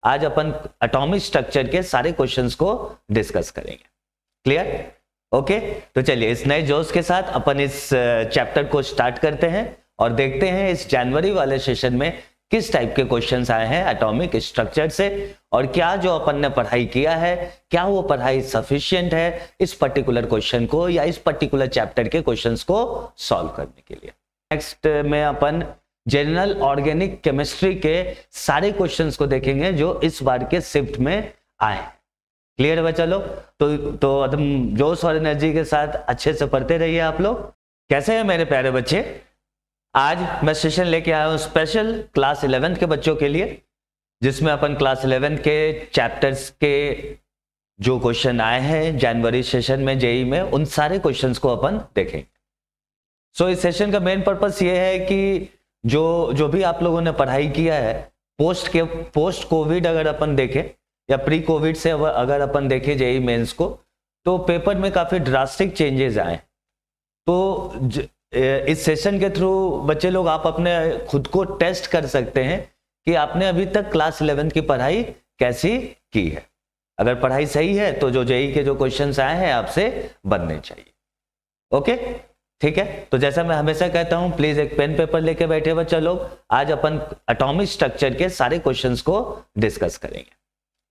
आज अपन atomic structure के सारे क्वेश्चंस को डिस्कस करेंगे। क्लियर? ओके, तो चलिए इस नए जोश के साथ अपन इस चैप्टर को स्टार्ट करते हैं और देखते हैं इस जनवरी वाले सेशन में किस टाइप के क्वेश्चंस आए हैं एटॉमिक स्ट्रक्चर से, और क्या जो अपन ने पढ़ाई किया है क्या वो पढ़ाई सफिशिएंट है इस पर्टिकुलर क्वेश्चन को या इस पर्टिकुलर चैप्टर के क्वेश्चंस को सॉल्व करने के लिए। नेक्स्ट में अपन जनरल ऑर्गेनिक केमिस्ट्री के सारे क्वेश्चंस को देखेंगे जो इस बार के शिफ्ट में आए। क्लियर है बच्चा लोग? तो एकदम जोश और एनर्जी के साथ अच्छे से पढ़ते रहिए आप लोग। कैसे हैं मेरे प्यारे बच्चे? आज मैं सेशन लेके आया हूं स्पेशल क्लास 11 के बच्चों के लिए, जिसमें अपन क्लास 11 के चैप्टर्स के जो क्वेश्चन आए हैं जनवरी सेशन में जेई में, उन सारे क्वेश्चंस को अपन देखेंगे। सो इस सेशन का मेन पर्पस ये है कि जो भी आप लोगों ने पढ़ाई किया है पोस्ट कोविड अगर अपन देखें या प्री कोविड से अगर अपन देखें जेई मेंस को, तो पेपर में काफी ड्रास्टिक चेंजेस आए। तो इस सेशन के थ्रू बच्चे लोग आप अपने खुद को टेस्ट कर सकते हैं कि आपने अभी तक क्लास 11 की पढ़ाई कैसी की है। अगर पढ़ाई सही है तो जो जेई के जो क्वेश्चंस आए हैं आपसे बनने चाहिए। ओके, ठीक है। तो जैसा मैं हमेशा कहता हूं, प्लीज एक पेन पेपर लेके बैठे बच्चा लोग। आज अपन एटॉमिक स्ट्रक्चर के सारे क्वेश्चंस को डिस्कस करेंगे।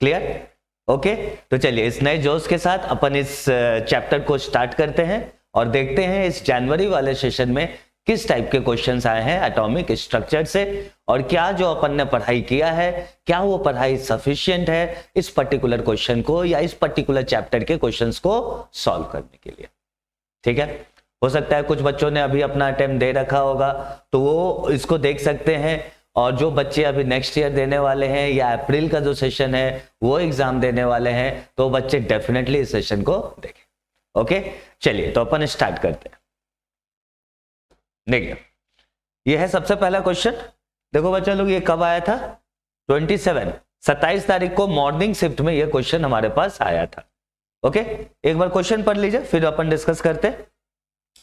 क्लियर? ओके, तो चलिए इस नए जोश के साथ अपन इस चैप्टर को स्टार्ट करते हैं और देखते हैं इस जनवरी वाले सेशन में किस टाइप के क्वेश्चंस आए हैं एटॉमिक स्ट्रक्चर से, और क्या जो अपन ने पढ़ाई किया है क्या वो पढ़ाई सफिशिएंट है इस पर्टिकुलर क्वेश्चन को या इस पर्टिकुलर चैप्टर के क्वेश्चंस को सॉल्व करने के लिए। ठीक है, हो सकता है कुछ बच्चों ने अभी अपना अटेम्प्ट दे रखा होगा तो वो इसको देख सकते हैं, और जो बच्चे अभी नेक्स्ट ईयर देने वाले हैं या अप्रैल का जो सेशन है वो एग्जाम देने वाले हैं, तो बच्चे डेफिनेटली इस सेशन को देखें। ओके, चलिए तो अपन स्टार्ट करते हैं। देखिए ये है सबसे पहला क्वेश्चन। देखो बच्चा लोग, ये कब आया था? 27 तारीख को मॉर्निंग शिफ्ट में ये क्वेश्चन हमारे पास आया था। ओके, एक बार क्वेश्चन पढ़ लीजिए फिर अपन डिस्कस करते हैं।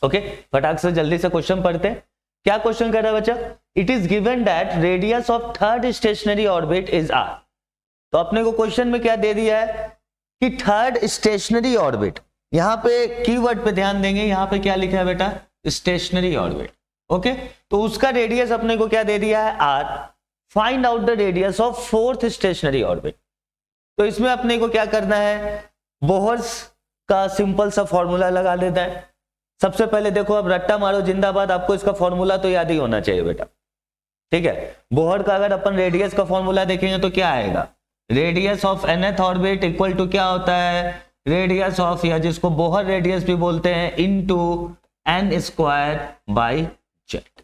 ओके, फटाक से जल्दी से क्वेश्चन पढ़ते हैं। क्या क्वेश्चन कर रहा है बच्चा? It is given that radius of third stationary orbit is R. तो अपने को क्वेश्चन में क्या दे दिया है कि थर्ड स्टेशनरी ऑर्बिट, यहां पे कीवर्ड पे ध्यान देंगे, यहां पे क्या लिखा है बेटा? Stationery orbit. ओके, तो उसका रेडियस अपने को क्या दे दिया है? R. Find out the radius of fourth stationary orbit. तो इसमें अपने को क्या करना है? बोहर्स का सिंपल सा फॉर्मूला लगा लेता है। सबसे पहले देखो, अब रट्टा मारो जिंदाबाद, आपको इसका फॉर्मूला तो याद ही होना चाहिए बेटा। ठीक है, बोहर का अगर अपन रेडियस का फॉर्मूला देखेंगे तो क्या आएगा? Radius of nth orbit equal to क्या होता है? रेडियस ऑफ, या जिसको बोहर रेडियस भी बोलते हैं, into n square by Z.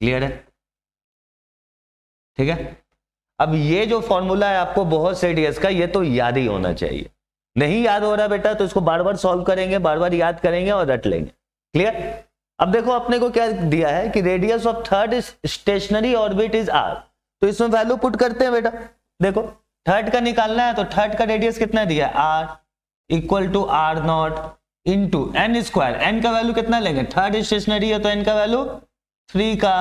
Clear है? ठीक है, अब ये जो फॉर्मूला है आपको बोहर रेडियस का, ये तो याद ही होना चाहिए। नहीं याद हो रहा बेटा तो इसको बार बार सॉल्व करेंगे, बार बार याद करेंगे और रट लेंगे। क्लियर? अब देखो अपने को क्या दिया है कि radius of third stationary orbit is R. तो इसमें वैल्यू पुट करते हैं बेटा। देखो थर्ड का निकालना है तो थर्ड का रेडियस कितना दिया है? R equal to R naught into N square. N का वैल्यू कितना लेंगे? थर्ड स्टेशनरी है तो एन का वैल्यू 3 का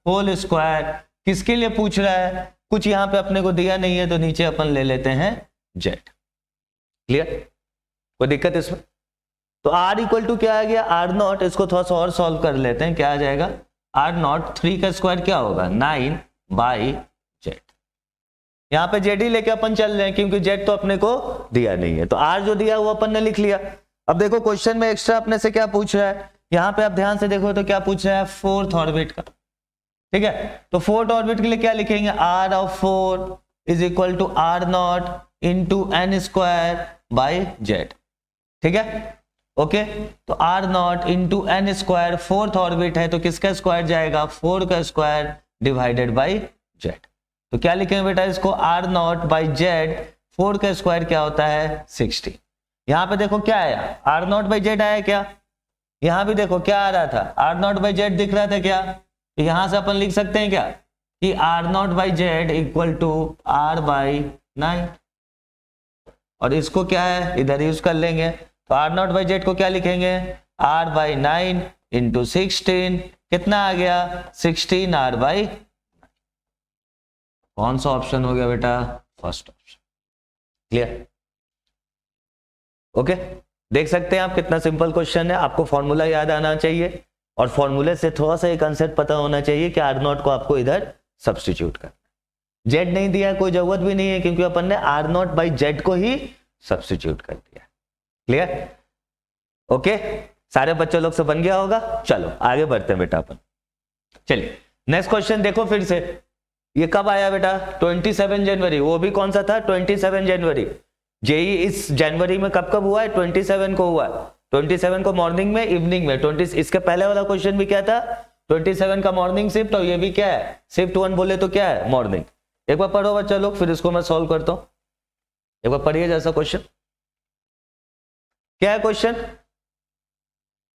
होल स्क्वायर। किसके लिए पूछ रहा है? कुछ यहां पे अपने को दिया नहीं है तो नीचे अपन ले लेते हैं जेड। क्लियर? कोई दिक्कत इसमें? तो r इक्वल टू क्या आ गया? R naught. इसको थोड़ा सा और सॉल्व कर लेते हैं। क्या आ जाएगा? आर नॉट 3 का स्क्वायर क्या होगा? 9 बाई जेड। यहां पे जेड ही लेके अपन चल रहे हैं क्योंकि जेड तो अपने को दिया नहीं है, तो आर जो दिया वो अपन ने लिख लिया। अब देखो क्वेश्चन में एक्स्ट्रा अपने से क्या पूछ रहा है, यहां पे आप ध्यान से देखो तो क्या पूछ रहा है? फोर्थ ऑर्बिट का। ठीक है, तो फोर्थ ऑर्बिट के लिए क्या लिखेंगे? R of 4 is equal to R naught into N square by Z. ठीक है, ओके, तो R naught into N square, fourth orbit है तो किसका स्क्वायर जाएगा? 4 का स्क्वायर डिवाइडेड बाई जेड। तो क्या लिखेंगे बेटा इसको? आर नॉट बाई जेड, 4 का स्क्वायर क्या होता है? 60। यहां पे देखो क्या आया? आर नॉट बाई जेड आया क्या? यहां भी देखो क्या आ रहा था? आर नॉट बाई जेड दिख रहा था क्या? तो यहां से अपन लिख सकते हैं क्या कि R naught by Z equal to R by 9, और इसको क्या है इधर यूज कर लेंगे। तो आर नॉट बाई जेड को क्या लिखेंगे? आर बाई 9 इंटू 16, कितना आ गया? 16 आर बाई, कौन सा ऑप्शन हो गया बेटा? First option. क्लियर? ओके, देख सकते हैं आप कितना सिंपल क्वेश्चन है। आपको फॉर्मूला याद आना चाहिए और फॉर्मूले से थोड़ा सा एक कंसेप्ट पता होना चाहिए कि आर नॉट को आपको इधर सब्स्टिट्यूट करना। जेड नहीं दिया है, कोई जरूरत भी नहीं है, क्योंकि अपन ने आर नॉट बाई जेड को ही सब्स्टिट्यूट कर दिया। क्लियर? ओके, सारे बच्चों लोग से बन गया होगा। चलो आगे बढ़ते हैं बेटा अपन। चलिए नेक्स्ट क्वेश्चन देखो फिर से। ये कब आया बेटा? 27 जनवरी। वो भी कौन सा था? 27 जनवरी। जेई इस जनवरी में कब कब हुआ है? 27 को हुआ है। 27 को मॉर्निंग में, इवनिंग में। 20 इसके पहले वाला क्वेश्चन भी क्या था? 27 का मॉर्निंग शिफ्ट, और ये भी क्या है? शिफ्ट 1 बोले तो क्या है? मॉर्निंग। एक बार पढ़ो बच्चा लोग, फिर इसको मैं सॉल्व करता हूं। एक बार पढ़िए जैसा क्वेश्चन। क्या है question?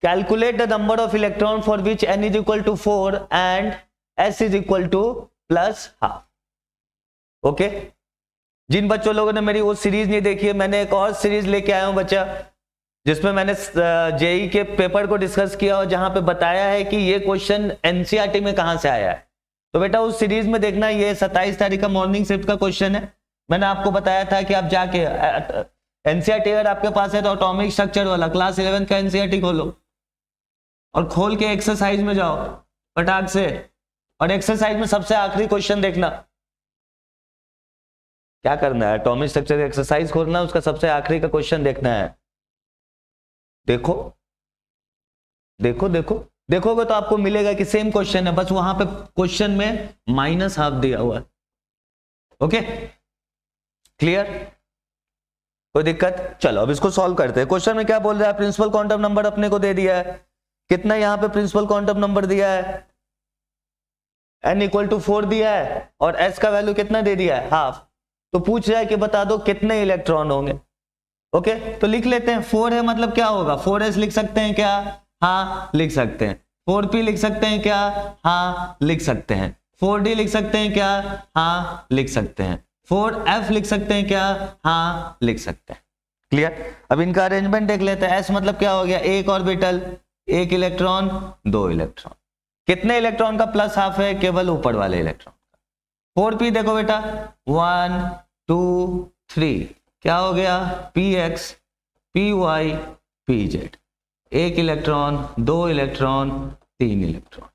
Calculate the number of electron for which n is equal to 4 and s is equal to plus half. Okay, जिन बच्चों लोगों ने मेरी वो सीरीज नहीं देखी है, मैंने एक और सीरीज लेके आया हूं बच्चा, जिसमें मैंने जेई के पेपर को डिस्कस किया और जहां पे बताया है कि ये क्वेश्चन एनसीईआरटी में कहां से आया है। तो बेटा उस सीरीज में देखना, ये 27 तारीख का मॉर्निंग शिफ्ट का क्वेश्चन है। मैंने आपको बताया था कि आप जाके एनसीईआरटी अगर आपके पास है तो एटॉमिक स्ट्रक्चर वाला क्लास 11 का एनसीईआरटी खोलो और खोल के एक्सरसाइज में जाओ फटाक से, और एक्सरसाइज में सबसे आखिरी क्वेश्चन देखना। क्या करना है? एटॉमिक स्ट्रक्चर एक्सरसाइज खोलना, उसका सबसे आखिरी का क्वेश्चन देखना है। देखो देखो देखो देखोगे तो आपको मिलेगा कि सेम क्वेश्चन है, बस वहां पे क्वेश्चन में माइनस हाफ दिया हुआ है। Okay, clear? कोई दिक्कत? चलो अब इसको सॉल्व करते हैं। क्वेश्चन में क्या बोल रहा है? प्रिंसिपल क्वांटम नंबर अपने को दे दिया है। कितना यहां पे प्रिंसिपल क्वांटम नंबर दिया है? n इक्वल टू 4 दिया है, और s का वैल्यू कितना दे दिया है? हाफ। तो पूछ रहा है कि बता दो कितने इलेक्ट्रॉन होंगे। ओके, तो लिख लेते हैं। 4 है मतलब क्या होगा? 4s लिख सकते हैं क्या? हाँ लिख सकते हैं। 4p लिख सकते हैं क्या? हाँ लिख सकते हैं। 4d लिख सकते हैं क्या? हाँ लिख सकते हैं। 4f लिख सकते हैं क्या? हाँ लिख सकते हैं। क्लियर? अब इनका अरेंजमेंट देख लेते हैं। s मतलब क्या हो गया? एक ऑर्बिटल, एक इलेक्ट्रॉन, दो इलेक्ट्रॉन। कितने इलेक्ट्रॉन का प्लस हाफ है? केवल ऊपर वाले इलेक्ट्रॉन का। 4p देखो बेटा, 1 2 3, क्या हो गया? px py pz। एक इलेक्ट्रॉन, दो इलेक्ट्रॉन, तीन इलेक्ट्रॉन।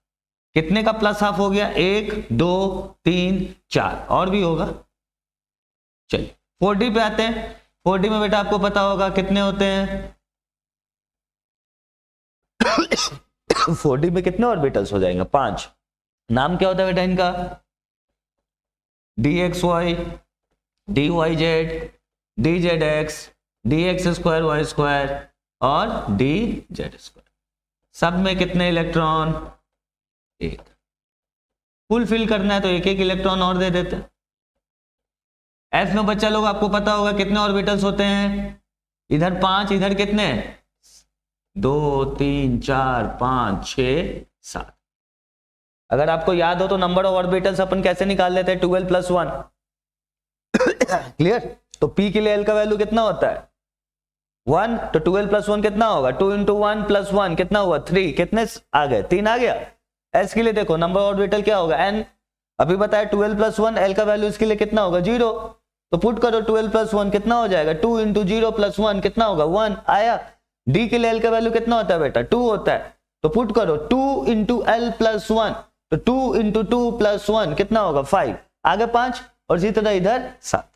कितने का प्लस हाफ हो गया? 1 2 3 4, और भी होगा। चलिए 4d पे आते हैं। 4d में बेटा आपको पता होगा कितने होते हैं? 4d में कितने ऑर्बिटल्स हो जाएंगे? 5। नाम क्या होता है बेटा इनका? dxy dyz dzx dx square y square और dz स्क्वायर। सब में कितने इलेक्ट्रॉन? एक। फुल फिल करना है तो एक एक इलेक्ट्रॉन और दे देते हैं। एफ में बच्चा लोग आपको पता होगा कितने ऑर्बिटल्स होते हैं? इधर 5, इधर कितने? 2 3 4 5 6 7। अगर आपको याद हो तो नंबर ऑफ ऑर्बिटल्स अपन कैसे निकाल लेते हैं? 12 + 1। क्लियर? तो p के लिए l का वैल्यू कितना होता है? 1। तो 12 + 1 कितना होगा? 2 × 1 + 1 कितना हुआ? 3। कितने आ गए? 3 आ गया। s के लिए देखो नंबर ऑर्बिटल क्या होगा? n। अभी बताया 12 + 1, l का वैल्यू इसके लिए कितना होगा? 0। तो पुट करो 12 + 1 कितना हो जाएगा? 2 × 0 + 1 कितना होगा? 1 आया। d के लिए l का वैल्यू कितना होता है बेटा? 2 होता है। तो पुट करो 2 × l + 1, तो 2 × 2 + 1 कितना होगा? 5। आगे 5, और इसी तरह इधर 7।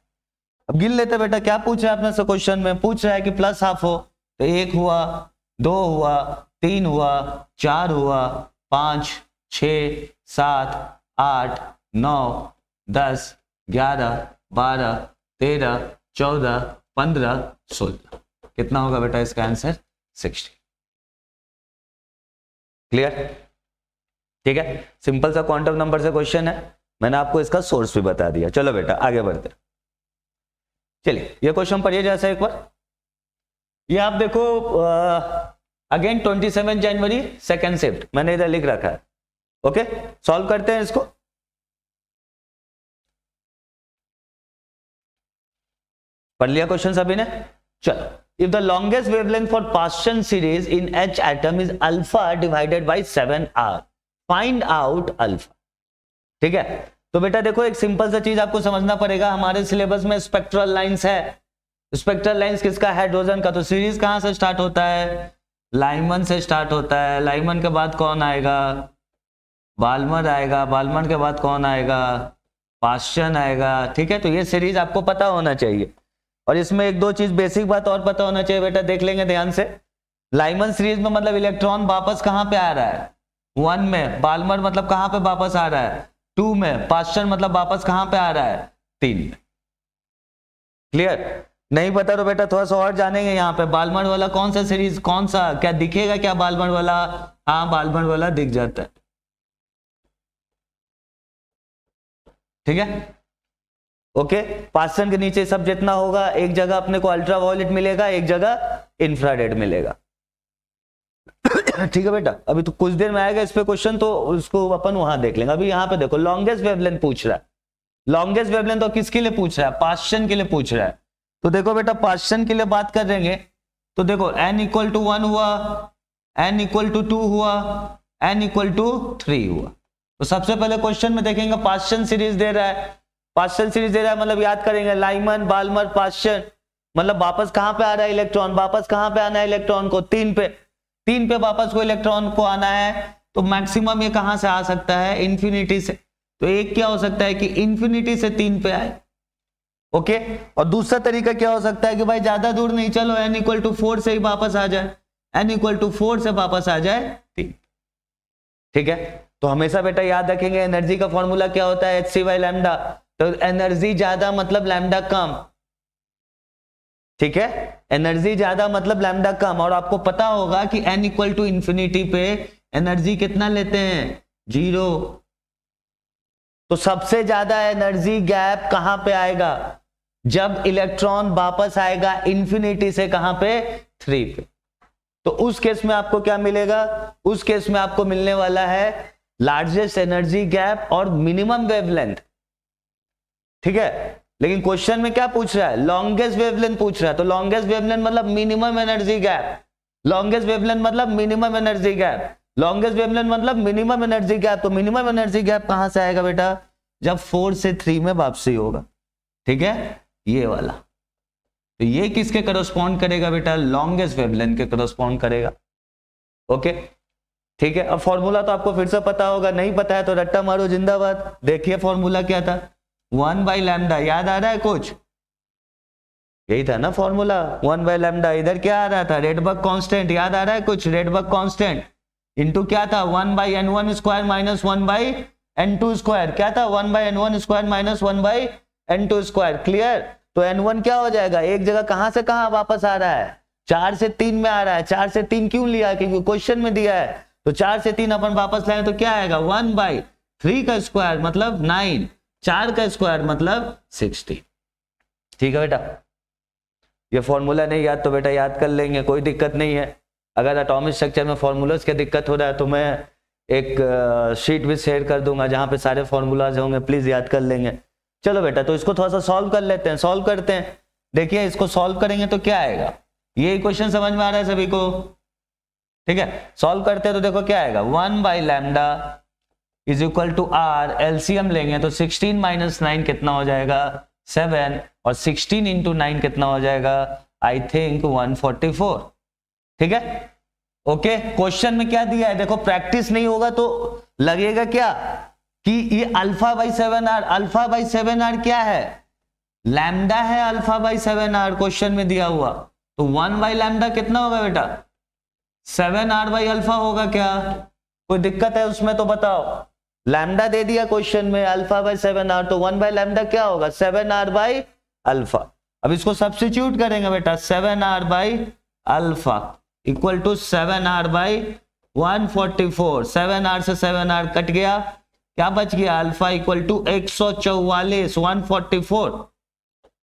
अब गिन लेते बेटा। क्या पूछ रहा है अपने से क्वेश्चन में? पूछ रहा है कि प्लस हाफ हो, तो 1 हुआ, 2 हुआ, 3 हुआ, 4 हुआ, 5 6 7 8 9 10 11 12 13 14 15 16। कितना होगा बेटा इसका आंसर? 60। क्लियर? ठीक है, सिंपल सा क्वांटम नंबर से क्वेश्चन है। मैंने आपको इसका सोर्स भी बता दिया। चलो बेटा आगे बढ़ते। चलिए ये क्वेश्चन पढ़िए जैसा एक बार। ये आप देखो अगेन 27 जनवरी सेकेंड शिफ्ट मैंने इधर लिख रखा है। ओके, सॉल्व करते हैं इसको। पढ़ लिया क्वेश्चन सभी ने? चलो, if the longest wavelength for Paschen series in H atom is alpha divided by 7r, find out alpha. ठीक है, तो बेटा देखो एक सिंपल सा चीज आपको समझना पड़ेगा, हमारे सिलेबस में स्पेक्ट्रल लाइंस है। स्पेक्ट्रल लाइंस किसका? हाइड्रोजन का। तो सीरीज कहां से स्टार्ट होता है? लाइमन से स्टार्ट होता है। लाइमन के बाद कौन आएगा? बाल्मर आएगा। बाल्मर के बाद कौन आएगा? पास्चन आएगा। ठीक है, तो ये सीरीज आपको पता होना चाहिए। और इसमें एक दो चीज बेसिक बात और पता होना चाहिए बेटा, देख लेंगे ध्यान से। लाइमन सीरीज में मतलब इलेक्ट्रॉन वापस कहां पे आ रहा है? 1 में। बाल्मर मतलब कहां पे वापस आ रहा है? 2 में। पास्चन मतलब वापस कहां पे आ रहा है? 3 में। क्लियर? नहीं पता तो बेटा थोड़ा सा और जानेंगे यहाँ पे। बाल्मर वाला कौन सा सीरीज, कौन सा, क्या दिखेगा क्या बाल्मर वाला? हाँ, बाल्मर वाला दिख जाता है। ठीक है, ओके। पास्चन के नीचे सब जितना होगा, एक जगह अपने को अल्ट्रावायलेट मिलेगा, एक जगह इंफ्रारेड मिलेगा। ठीक है बेटा, अभी तो कुछ देर में आएगा इस पे क्वेश्चन, तो उसको अपन वहां देख लेंगे। अभी यहाँ पे देखो लॉन्गेस्ट वेवलेंथ पूछ रहा है। लॉन्गेस्ट वेवलेंथ तो किसके लिए पूछ रहा है? पास्चन के लिए पूछ रहा है। तो देखो बेटा पास्चन के लिए बात कर देंगे तो देखो n = 1 हुआ, n = 2 हुआ, n = 3 हुआ। तो सबसे पहले क्वेश्चन में देखेंगे पास्चन सीरीज दे रहा है। पास्चन सीरीज दे रहा है मतलब याद करेंगे लाइमन, बाल्मर, पास्चन, मतलब वापस कहां पे आ रहा है इलेक्ट्रॉन? वापस कहां पे आना है इलेक्ट्रॉन को? 3 पे। 3 पे वापस को इलेक्ट्रॉन को आना है। तो मैक्सिमम ये कहां से आ सकता है? इंफिनिटी से। तो एक क्या हो सकता है कि इंफिनिटी से 3 पे आए। ओके, और दूसरा तरीका क्या हो सकता है कि भाई ज्यादा दूर नहीं, चलो n = 4 से ही वापस आ जाए। n = 4 से वापस आ जाए 3। ठीक है, तो हमेशा बेटा याद रखेंगे एनर्जी का फॉर्मूला क्या होता है? hc/λ। तो एनर्जी ज्यादा मतलब लैम्डा कम। ठीक है, एनर्जी ज्यादा मतलब लैम्डा कम। और आपको पता होगा कि n = इंफिनिटी पे एनर्जी कितना लेते हैं? 0। तो सबसे ज्यादा एनर्जी गैप कहां पे आएगा? जब इलेक्ट्रॉन वापस आएगा इंफिनिटी से, कहां पे? 3 पे। तो उस केस में आपको क्या मिलेगा? उस केस में आपको मिलने वाला है लार्जेस्ट एनर्जी गैप और मिनिमम वेवलेंथ। ठीक है, लेकिन क्वेश्चन में क्या पूछ रहा है? लॉन्गेस्ट वेवलेंथ पूछ रहा है। तो लॉन्गेस्ट वेवलेंथ मतलब minimum energy gap. Longest wavelength मतलब minimum energy gap. Longest wavelength मतलब मिनिमम एनर्जी गैप। तो मिनिमम एनर्जी गैप कहां से आएगा बेटा? जब 4 से 3 में वापसी होगा। ठीक है, ये वाला। तो ये किसके करस्पॉन्ड करेगा बेटा? लॉन्गेस्ट वेवलेंथ के करस्पॉन्ड करेगा। ओके, ठीक है। अब फॉर्मूला तो आपको फिर से पता होगा, नहीं पता है तो रट्टा मारो जिंदाबाद। देखिए फॉर्मूला क्या था? 1/λ। याद आ रहा है कुछ? यही था ना फॉर्मूला, 1/λ। इधर क्या आ रहा था? Rydberg constant. याद आ रहा है कुछ? रेडबर्ग कांस्टेंट इनटू क्या था? 1/n1² - 1/n2²। क्या था? 1/n1² - 1/n2²। क्लियर? तो n1 क्या हो जाएगा? एक जगह कहां से कहां वापस आ रहा है? 4 से 3 में आ रहा है। 4 से 3 क्यों लिया? क्योंकि क्वेश्चन में दिया है। तो 4 से 3 अपन वापस लाए तो क्या आएगा? 1/3 का स्क्वायर मतलब 9, 4 का स्क्वायर मतलब 60। ठीक है बेटा, ये फॉर्मूला नहीं याद तो बेटा याद कर लेंगे, कोई दिक्कत नहीं है। अगर एटॉमिक स्ट्रक्चर में फॉर्मूलाज की दिक्कत हो रहा है तो मैं एक शीट भी शेयर कर दूंगा जहां पे सारे फॉर्मूलाज होंगे, प्लीज याद कर लेंगे। चलो बेटा, तो इसको थोड़ा सा सॉल्व कर लेते हैं। सॉल्व करते हैं। देखिए इसको सॉल्व करेंगे तो क्या आएगा? ये इक्वेशन समझ में आ रहा है सभी को? ठीक है, सॉल्व करते हैं तो देखो क्या आएगा? 1/λ = r। एलसीएम लेंगे तो 16 - 9 कितना हो जाएगा? 7। और 16 × 9 कितना हो जाएगा? I think 144। ठीक है, ओके। क्वेश्चन में क्या दिया है देखो, प्रैक्टिस नहीं होगा तो लगेगा क्या कि ये α/7r। α/7r क्या है? लैम्डा है α/7r क्वेश्चन में दिया हुआ। तो 1/λ कितना होगा बेटा? 7r/α होगा क्या? कोई दिक्कत है उसमें तो बताओ। लैम्डा दे दिया क्वेश्चन में α/7r, तो 1/λ क्या होगा? 7r/α। अब इसको सब्स्टिट्यूट करेंगे बेटा। 7r/α = 7r/144। 7r से 7r कट गया, क्या बच गया? अल्फा = 144। 144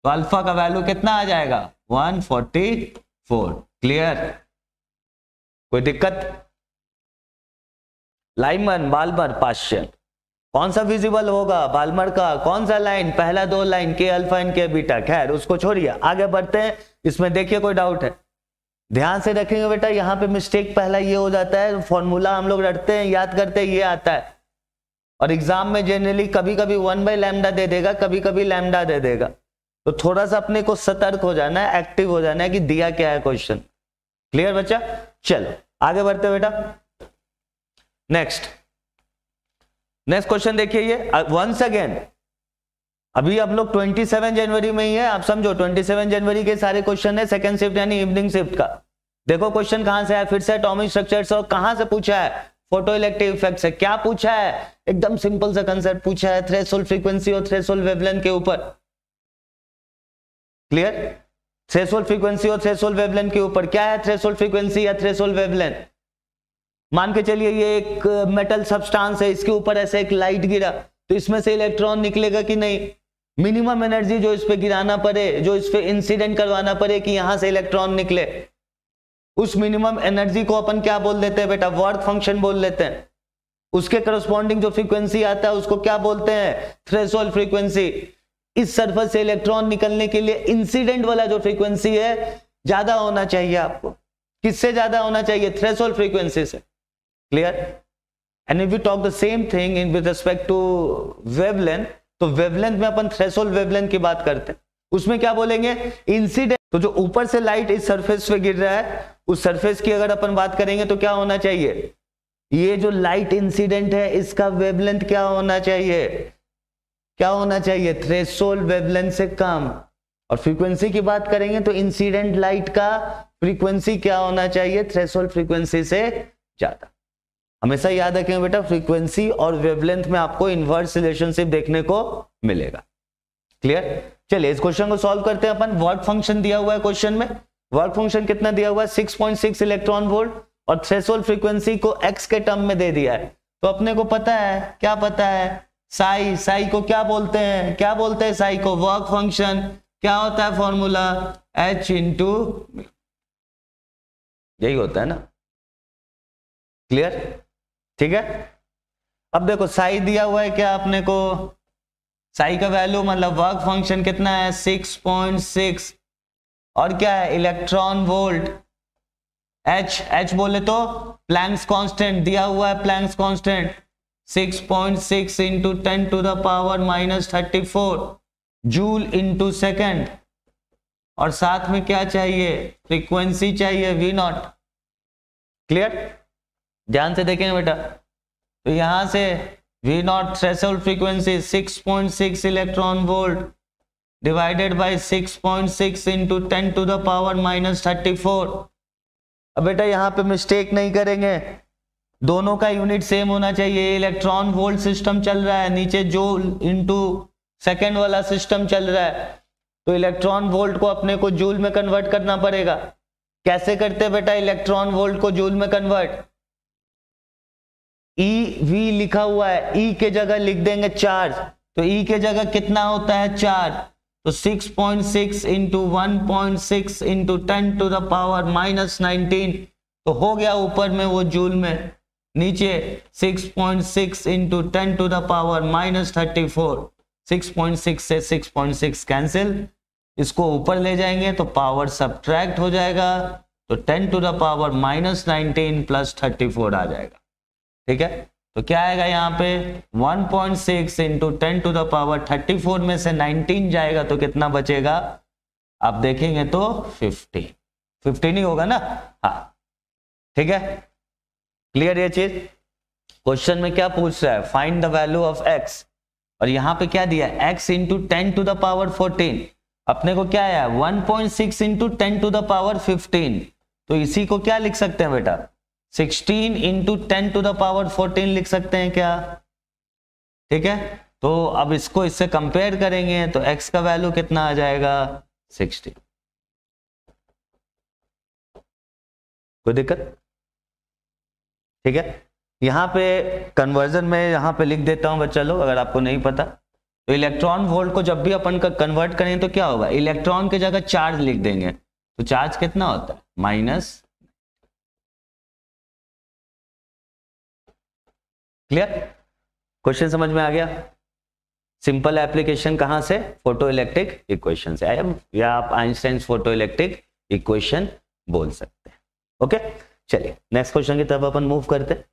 तो अल्फा का वैल्यू कितना आ जाएगा? 144। क्लियर? कोई दिक्कत? लाइमन, बाल्मर, पास्चन, कौन सा विजिबल होगा? बाल्मर का कौन सा लाइन? पहला 2 line K alpha and K beta. खैर उसको छोड़िए, आगे बढ़ते हैं। इसमें देखिए कोई डाउट है? ध्यान से रखेंगे बेटा, यहाँ पे मिस्टेक पहला ये हो जाता है, फॉर्मूला हम लोग रटते हैं, याद करते हैं, ये आता है। और एग्जाम में जनरली कभी कभी 1/λ दे देगा, कभी कभी लैम्डा दे देगा, तो थोड़ा सा अपने को सतर्क हो जाना है, एक्टिव हो जाना है कि दिया क्या है क्वेश्चन। क्लियर बच्चा? चलो आगे बढ़ते बेटा। नेक्स्ट क्वेश्चन देखिए, ये वंस अगेन अभी हम लोग 27 जनवरी में ही है, आप समझो 27 जनवरी के सारे क्वेश्चन है सेकंड शिफ्ट यानी इवनिंग शिफ्ट का। देखो क्वेश्चन कहां से है, फिर से एटॉमिक स्ट्रक्चर्स, और कहां से पूछा है, फोटो इलेक्ट्रिक इफेक्ट से। क्या पूछा है, एकदम सिंपल सा कंसेप्ट पूछा है, थ्रेशोल्ड फ्रीक्वेंसी और थ्रेशोल्ड वेवलेंथ के ऊपर। क्लियर? थ्रेशोल्ड फ्रीक्वेंसी और थ्रेशोल्ड वेवलेंथ के ऊपर। क्या है थ्रेशोल्ड फ्रीक्वेंसी या थ्रेशोल्ड वेवलेंथ? मान के चलिए ये एक मेटल सब्सटेंस है, इसके ऊपर ऐसे एक लाइट गिरा तो इसमें से इलेक्ट्रॉन निकलेगा कि नहीं? मिनिमम एनर्जी जो इस पे गिराना पड़े, जो इस पे इंसिडेंट करवाना पड़े कि यहां से इलेक्ट्रॉन निकले, उस मिनिमम एनर्जी को अपन क्या बोल देते हैं बेटा? वर्क फंक्शन बोल लेते हैं। उसके करस्पॉन्डिंग जो फ्रीक्वेंसी आता है उसको क्या बोलते हैं? Threshold frequency. इस सरफेस से इलेक्ट्रॉन निकलने के लिए इंसिडेंट वाला जो फ्रीक्वेंसी है ज्यादा होना चाहिए आपको। किससे ज्यादा होना चाहिए? थ्रेशोल्ड फ्रीक्वेंसी से। Clear? And if you talk the same thing in with respect to wavelength, तो वेवलेंथ में अपन थ्रेशोल्ड वेवलेंथ की बात करते हैं, उसमें क्या बोलेंगे? इंसिडेंट। तो जो ऊपर से लाइट इस सरफेस पे गिर रहा है, उस सरफेस की अगर अपन बात करेंगे तो क्या होना चाहिए? ये जो लाइट इंसिडेंट है इसका वेवलेंथ क्या होना चाहिए? क्या होना चाहिए? थ्रेशोल्ड वेवलेंथ से कम। और फ्रीक्वेंसी की बात करेंगे तो इंसिडेंट लाइट का फ्रीक्वेंसी क्या होना चाहिए? थ्रेशोल्ड फ्रीक्वेंसी से ज्यादा। हमेशा याद रखें बेटा, फ्रीक्वेंसी और वेवलेंथ में आपको इनवर्स रिलेशनशिप देखने को मिलेगा। क्लियर? चलिए इस क्वेश्चन को सॉल्व करते हैं अपन। वर्क फंक्शन दिया हुआ है क्वेश्चन में। वर्क फंक्शन कितना दिया हुआ है? 6.6 इलेक्ट्रॉन वोल्ट, और थ्रेशोल्ड फ्रीक्वेंसी को x के टर्म में दे दिया है। तो अपने को पता है, क्या पता है? साई को क्या बोलते हैं? क्या बोलते हैं साई को? Work function. क्या होता है फॉर्मूला? h इंटू, यही होता है ना? क्लियर? ठीक है। अब देखो साई दिया हुआ है क्या अपने को? साई का वैल्यू मतलब वर्क फंक्शन कितना है? 6.6, और क्या है? Electron volt. h बोले तो प्लैंक्स कांस्टेंट दिया हुआ है, Planck's constant 6.6 into 10 to the power -34 joule into second. और साथ में क्या चाहिए? फ्रीक्वेंसी चाहिए V0। क्लियर? ध्यान से देखेंगे बेटा, तो यहां से V0 threshold frequency 6.6 electron volt divided by 6.6 into 10 to the power -34। अब बेटा यहां पे मिस्टेक नहीं करेंगे, दोनों का यूनिट सेम होना चाहिए। इलेक्ट्रॉन वोल्ट सिस्टम चल रहा है, नीचे जूल इंटू सेकेंड वाला सिस्टम चल रहा है, तो इलेक्ट्रॉन वोल्ट को अपने को जूल में कन्वर्ट करना पड़ेगा। कैसे करते हैं बेटा इलेक्ट्रॉन वोल्ट को जूल में कन्वर्ट? EV लिखा हुआ है, E के जगह लिख देंगे चार्ज, तो E के जगह कितना होता है? चार्ज। तो 6.6 into 1.6 into 10 to the power -19, तो हो गया ऊपर में वो जूल में, नीचे 6.6 इंटू 10 टू द पावर -34। 6.6 से 6.6 कैंसिल, इसको ऊपर ले जाएंगे तो पावर सब्ट्रैक्ट हो जाएगा, तो 10 टू द पावर -19 प्लस 34 आ जाएगा। ठीक है, तो क्या आएगा यहाँ पे? 1.6 इंटू 10 टू द पावर 34 में से 19 जाएगा तो कितना बचेगा? आप देखेंगे तो 15 ही होगा ना? हाँ ठीक है, क्लियर ये चीज। क्वेश्चन में क्या पूछ रहा है? Find the value of x, और यहाँ पे क्या दिया है? x into 10 to the power 14। अपने को क्या आया? 1.6 इंटू 10 टू द पावर 15, तो इसी को क्या लिख सकते हैं बेटा? 16 इंटू 10 टू द पावर 14 लिख सकते हैं क्या? ठीक है, तो अब इसको इससे कंपेयर करेंगे तो x का वैल्यू कितना आ जाएगा? 60। कोई दिक्कत? ठीक है, यहां पे कन्वर्जन में यहां पे लिख देता हूं बच्चा लोग, अगर आपको नहीं पता तो इलेक्ट्रॉन वोल्ट को जब भी अपन का कन्वर्ट करें तो क्या होगा? इलेक्ट्रॉन की जगह चार्ज लिख देंगे, तो चार्ज कितना होता है? माइनस। क्लियर? क्वेश्चन समझ में आ गया? सिंपल एप्लीकेशन कहां से? फोटो इलेक्ट्रिक इक्वेशन से, या आप आइंस्टाइन्स फोटो इलेक्ट्रिक इक्वेशन बोल सकते हैं। ओके, चलिए नेक्स्ट क्वेश्चन की तरफ अपन मूव करते हैं।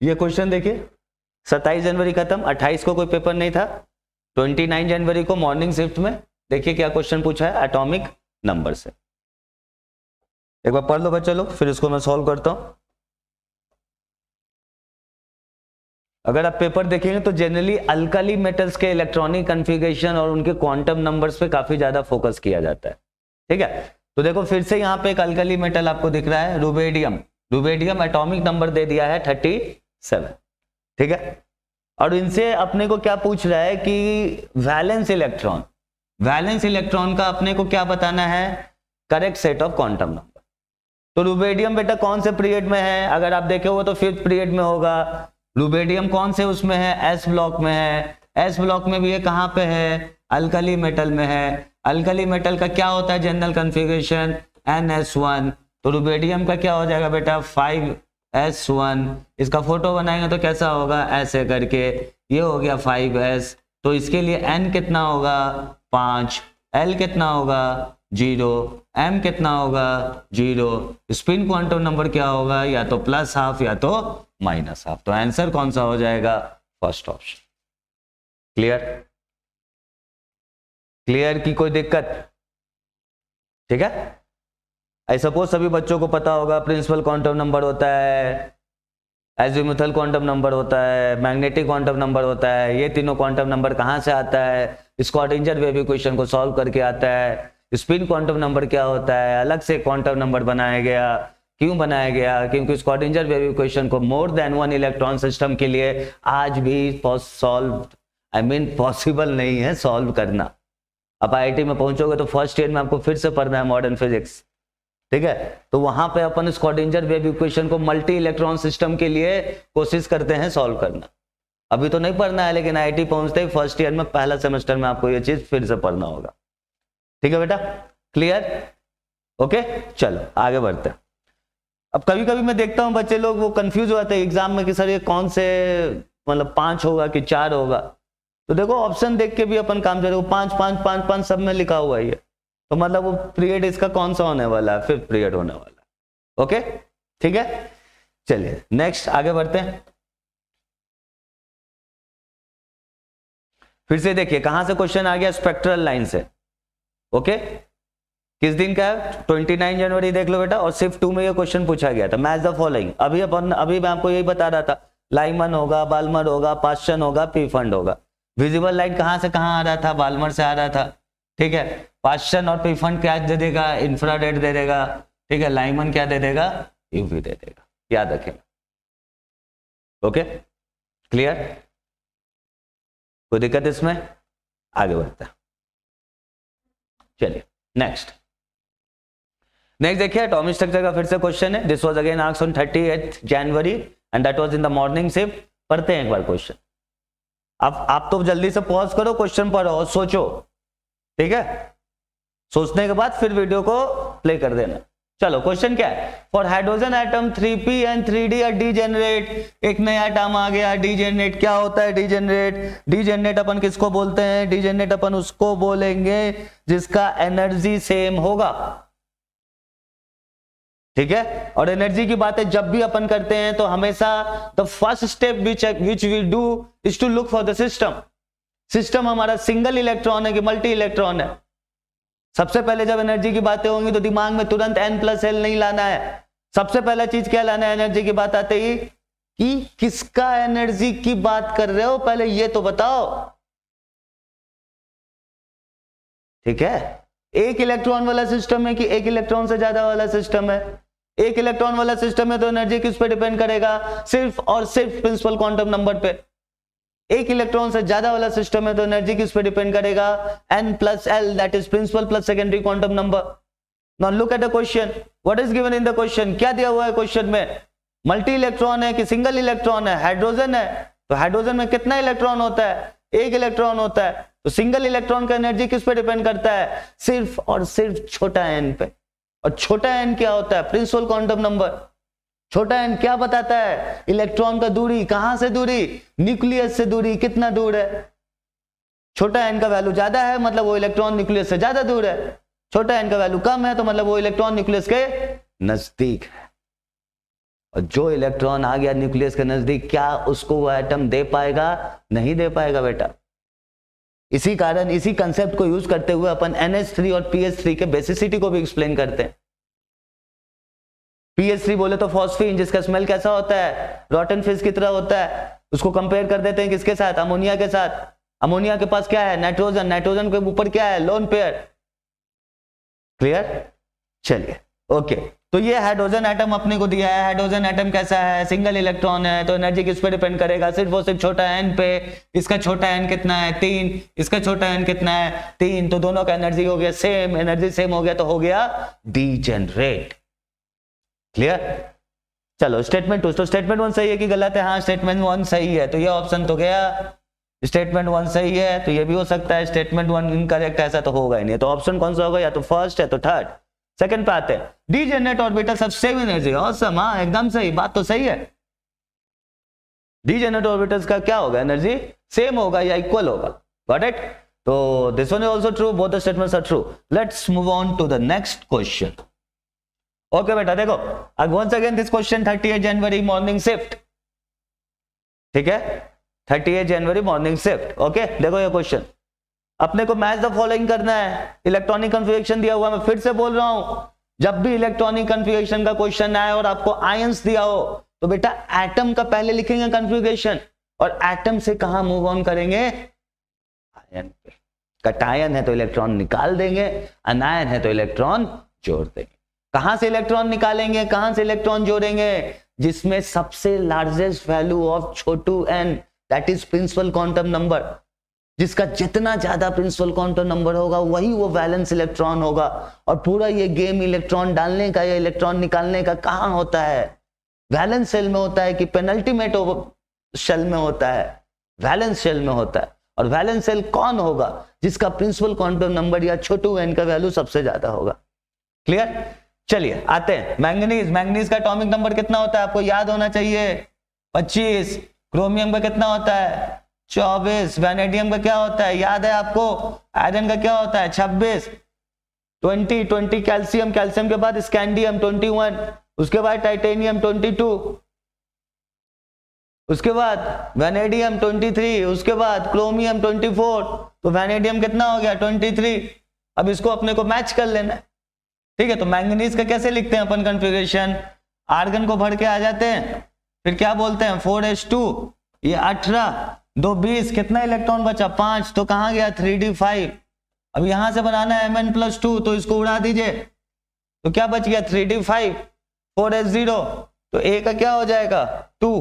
ये क्वेश्चन देखिए, 27 जनवरी खत्म, 28 को कोई पेपर नहीं था, 29 जनवरी को मॉर्निंग शिफ्ट में देखिए क्या क्वेश्चन पूछा है एटॉमिक नंबर से। एक बार पढ़ लो बच्चा लोग, फिर इसको मैं सॉल्व करता हूं। अगर आप पेपर देखेंगे तो जनरली अल्काली मेटल्स के इलेक्ट्रॉनिक कॉन्फ़िगरेशन और उनके क्वांटम नंबर्स पे काफी ज्यादा फोकस किया जाता है, ठीक है। तो देखो फिर से यहाँ पे एक अल्काली मेटल आपको दिख रहा है, रुबेडियम। रुबेडियम एटॉमिक नंबर दे दिया है 37, ठीक है। और इनसे अपने को क्या पूछ रहा है कि वैलेंस इलेक्ट्रॉन, वैलेंस इलेक्ट्रॉन का अपने को क्या बताना है, correct set of quantum number. तो रुबेडियम बेटा कौन से पीरियड में है, अगर आप देखे हो तो 5th पीरियड में होगा। रुबेडियम कौन से उसमें है, एस ब्लॉक में है। एस ब्लॉक में भी ये कहां पे है, अल्कली मेटल में है। अल्कली मेटल का क्या होता है जनरल कॉन्फ़िगरेशन, NS1। तो रुबेडियम का क्या हो जाएगा बेटा 5S1। इसका फोटो बनाएंगे तो कैसा होगा, ऐसे करके, ये हो गया 5S। तो इसके लिए N कितना होगा 5, L कितना होगा 0, M कितना होगा 0। स्पिन क्वांटम नंबर क्या होगा, या तो +½ या तो -½ तो आंसर कौन सा हो जाएगा, फर्स्ट ऑप्शन। क्लियर, क्लियर की कोई दिक्कत, ठीक है। आई सपोज सभी बच्चों को पता होगा प्रिंसिपल क्वांटम नंबर होता है, एजीमुथल क्वांटम नंबर होता है, मैग्नेटिक क्वांटम नंबर होता है। ये तीनों क्वांटम नंबर कहां से आता है, स्क्रॉडिंजर वेव इक्वेशन को सॉल्व करके आता है। स्पिन क्वांटम नंबर क्या होता है, अलग से क्वांटम नंबर बनाया गया। क्यों बनाया गया, क्योंकि स्क्रॉडिंजर वेव इक्वेशन को मोर देन 1 इलेक्ट्रॉन सिस्टम के लिए आज भी पॉसिबल नहीं है सॉल्व करना। अब IIT में पहुंचोगे तो फर्स्ट ईयर में आपको फिर से पढ़ना है मॉडर्न फिजिक्स, ठीक है। तो वहां पे अपन स्क्रॉडिंजर वेव इक्वेशन को मल्टी इलेक्ट्रॉन सिस्टम के लिए कोशिश करते हैं सॉल्व करना। अभी तो नहीं पढ़ना है, लेकिन IIT पहुंचते ही फर्स्ट ईयर में पहला सेमेस्टर में आपको ये चीज फिर से पढ़ना होगा, ठीक है बेटा। क्लियर, ओके, चलो आगे बढ़ते हैं। अब कभी कभी मैं देखता हूं बच्चे लोग वो कंफ्यूज हो जाते हैं एग्जाम में कि सर ये कौन से, मतलब 5 होगा कि 4 होगा। तो देखो ऑप्शन देख के भी अपन काम करेंगे, 5 5 5 5 सब में लिखा हुआ है, तो मतलब वो पीरियड इसका कौन सा होने वाला है, 5th पीरियड होने वाला है। ओके, ठीक है, चलिए नेक्स्ट आगे बढ़ते हैं। फिर से देखिए कहां से क्वेश्चन आ गया, स्पेक्ट्रल लाइन से। ओके, किस दिन का है, 29 जनवरी देख लो बेटा। और शिफ्ट 2 में ये क्वेश्चन पूछा गया था, मैच द फॉलोइंग। अभी मैं आपको यही बता रहा था, लाइमन होगा, बाल्मर होगा, पास्चन होगा, पी फंड होगा। विजिबल लाइट कहां से कहां आ रहा था, बाल्मर से आ रहा था, ठीक है। पास्चन और पी फंड क्या दे देगा, इंफ्रारेड दे देगा, ठीक है। लाइमन क्या दे देगा, यूवी दे देगा, याद रखेगा। ओके, क्लियर, कोई दिक्कत इसमें, आगे बढ़ता है। चलिए नेक्स्ट देखिए एटॉमिक स्ट्रक्चर का फिर से क्वेश्चन है। This was again asked on 30th January and that was in the morning shift. पढ़ते हैं एक बार क्वेश्चन। अब आप तो जल्दी से पॉज करो, क्वेश्चन पढ़ो और सोचो, ठीक है। सोचने के बाद फिर वीडियो को प्ले कर देना। चलो क्वेश्चन क्या है, for hydrogen atom 3p and 3d degenerate. एक नया एटम आ गया डीजेनरेट। क्या होता है डीजेनरेट, डीजेनरेट अपन किसको बोलते हैं, डीजेनरेट अपन उसको बोलेंगे जिसका एनर्जी सेम होगा, ठीक है। और एनर्जी की बातें जब भी अपन करते हैं तो हमेशा the first step which we do is to look for the system. System हमारा सिंगल इलेक्ट्रॉन है कि मल्टी इलेक्ट्रॉन है। सबसे पहले जब एनर्जी की बातें होंगी तो दिमाग में तुरंत n+l नहीं लाना है। सबसे पहला चीज क्या लाना है एनर्जी की बात आते ही, कि किसका एनर्जी की बात कर रहे हो, पहले ये तो बताओ, ठीक है। एक इलेक्ट्रॉन वाला सिस्टम है कि एक इलेक्ट्रॉन से ज्यादा वाला सिस्टम है। एक इलेक्ट्रॉन वाला सिस्टम है तो एनर्जी किस पे डिपेंड करेगा, सिर्फ और सिर्फ प्रिंसिपल क्वांटम नंबर पे। एक इलेक्ट्रॉन से ज्यादा वाला सिस्टम है तो एनर्जी किस पे डिपेंड करेगा, n+l, that is principal plus secondary quantum number. Now look at the question, what is given in the question. क्या दिया हुआ है क्वेश्चन में, मल्टी इलेक्ट्रॉन है कि सिंगल इलेक्ट्रॉन है, हाइड्रोजन है। तो हाइड्रोजन में कितना इलेक्ट्रॉन होता है, एक इलेक्ट्रॉन होता है। तो सिंगल इलेक्ट्रॉन का एनर्जी किस पे डिपेंड करता है, सिर्फ और सिर्फ छोटा n पे। और छोटा n क्या होता है, प्रिंसिपल क्वांटम नंबर। छोटा n क्या बताता है, इलेक्ट्रॉन का दूरी, कहां से दूरी, न्यूक्लियस से दूरी, कितना दूर है। छोटा n का वैल्यू ज्यादा है मतलब वो इलेक्ट्रॉन न्यूक्लियस से ज्यादा दूर है। छोटा n का वैल्यू कम है तो मतलब वो इलेक्ट्रॉन न्यूक्लियस के नजदीक है। और जो इलेक्ट्रॉन आ गया न्यूक्लियस के नजदीक, क्या उसको वो एटम दे पाएगा? नहीं दे पाएगा बेटा। इसी कारण इसी कंसेप्ट को यूज करते हुए अपन NH3 और PH3 के बेसिसिटी को भी एक्सप्लेन करते हैं। PH3 बोले तो फॉस्फीन, जिसका स्मेल कैसा होता है? रॉटन फिश की तरह होता है। उसको कंपेयर कर देते हैं किसके साथ? अमोनिया के साथ। अमोनिया के पास क्या है? नाइट्रोजन। नाइट्रोजन के ऊपर क्या है? Lone pair. क्लियर? चलिए ओके, तो ये हाइड्रोजन एटम अपने को दिया है। हाइड्रोजन एटम कैसा है? सिंगल इलेक्ट्रॉन है, तो एनर्जी किस पे डिपेंड करेगा? सिर्फ और सिर्फ छोटा n पे। इसका छोटा n कितना है? 3। इसका छोटा n कितना है? 3। तो दोनों का एनर्जी हो गया सेम, एनर्जी सेम हो गया तो हो गया डीजेनरेट। क्लियर? चलो स्टेटमेंट 2। तो स्टेटमेंट 1 सही है कि गलत है? हाँ स्टेटमेंट 1 सही है, तो ये ऑप्शन तो गया। स्टेटमेंट 1 सही है तो ये भी हो सकता है। स्टेटमेंट 1 इनकरेक्ट, ऐसा तो होगा ही नहीं। तो ऑप्शन कौन सा होगा? या तो फर्स्ट है तो थर्ड। सेकंड पे आते हैं, degenerate orbitals have same energy. Awesome, हाँ एकदम सही, बात तो सही है। डीजेनरेट ऑर्बिटल्स का क्या होगा? एनर्जी सेम होगा या इक्वल होगा। Got it? तो this one is also true, both the statements are true. Let's move on to the next question. Okay बेटा देखो, once again this question 38 January morning shift. ठीक है, 38 जनवरी मॉर्निंग शिफ्ट। ओके देखो ये question, अपने को match the following करना है। इलेक्ट्रॉनिक कन्फिगरेशन दिया हुआ, मैं फिर से बोल रहा हूं, जब भी इलेक्ट्रॉनिक कन्फिगरेशन का क्वेश्चन आए और आपको आयंस दिया हो तो बेटा एटम का पहले लिखेंगे कन्फिगरेशन, और एटम से कहां मूव ऑन करेंगे? आयन पे। कटायन है तो इलेक्ट्रॉन निकाल देंगे, अनायन है तो इलेक्ट्रॉन जोड़ देंगे। कहां से इलेक्ट्रॉन निकालेंगे, कहां से इलेक्ट्रॉन जोड़ेंगे? जिसमें सबसे लार्जेस्ट वैल्यू ऑफ छोटू n, that is principal quantum number. जिसका जितना ज्यादा प्रिंसिपल क्वांटम नंबर होगा वही वो वैलेंस इलेक्ट्रॉन होगा। और पूरा ये गेम इलेक्ट्रॉन डालने का या इलेक्ट्रॉन निकालने का कहां होता है? वैलेंस शेल में होता है कि पेनल्टीमेट शेल में होता है? वैलेंस शेल में होता है। और वैलेंस शेल कौन होगा? जिसका प्रिंसिपल क्वांटम नंबर या छोटू n का वैल्यू सबसे ज्यादा होगा। क्लियर? चलिए आते हैं मैंगनीज। मैंगनीज का एटॉमिक नंबर कितना होता है? आपको याद होना चाहिए, 25। क्रोमियम का कितना होता है? 24। वैनेडियम का क्या होता है? याद है आपको? आयरन का क्या होता है? 26। 20 कैल्शियम, कैल्शियम के बाद स्कैंडियम 21, उसके बाद टाइटेनियम 22, उसके बाद वैनेडियम 23, उसके बाद क्रोमियम 24। तो वैनेडियम कितना हो गया? 23। अब इसको अपने को मैच कर लेना है। ठीक है, तो मैंगनीज का कैसे लिखते हैं अपन कॉन्फ़िगरेशन? आर्गन को भर के आ जाते हैं, फिर क्या बोलते हैं? 4s2, ये 18, 2 20, कितना इलेक्ट्रॉन बचा? 5। तो कहां गया? 3d5। अब यहां से बनाना है Mn+2, तो इसको उड़ा दीजिए, तो क्या बच गया? 3d5, 4s0, तो a का क्या हो जाएगा? 2।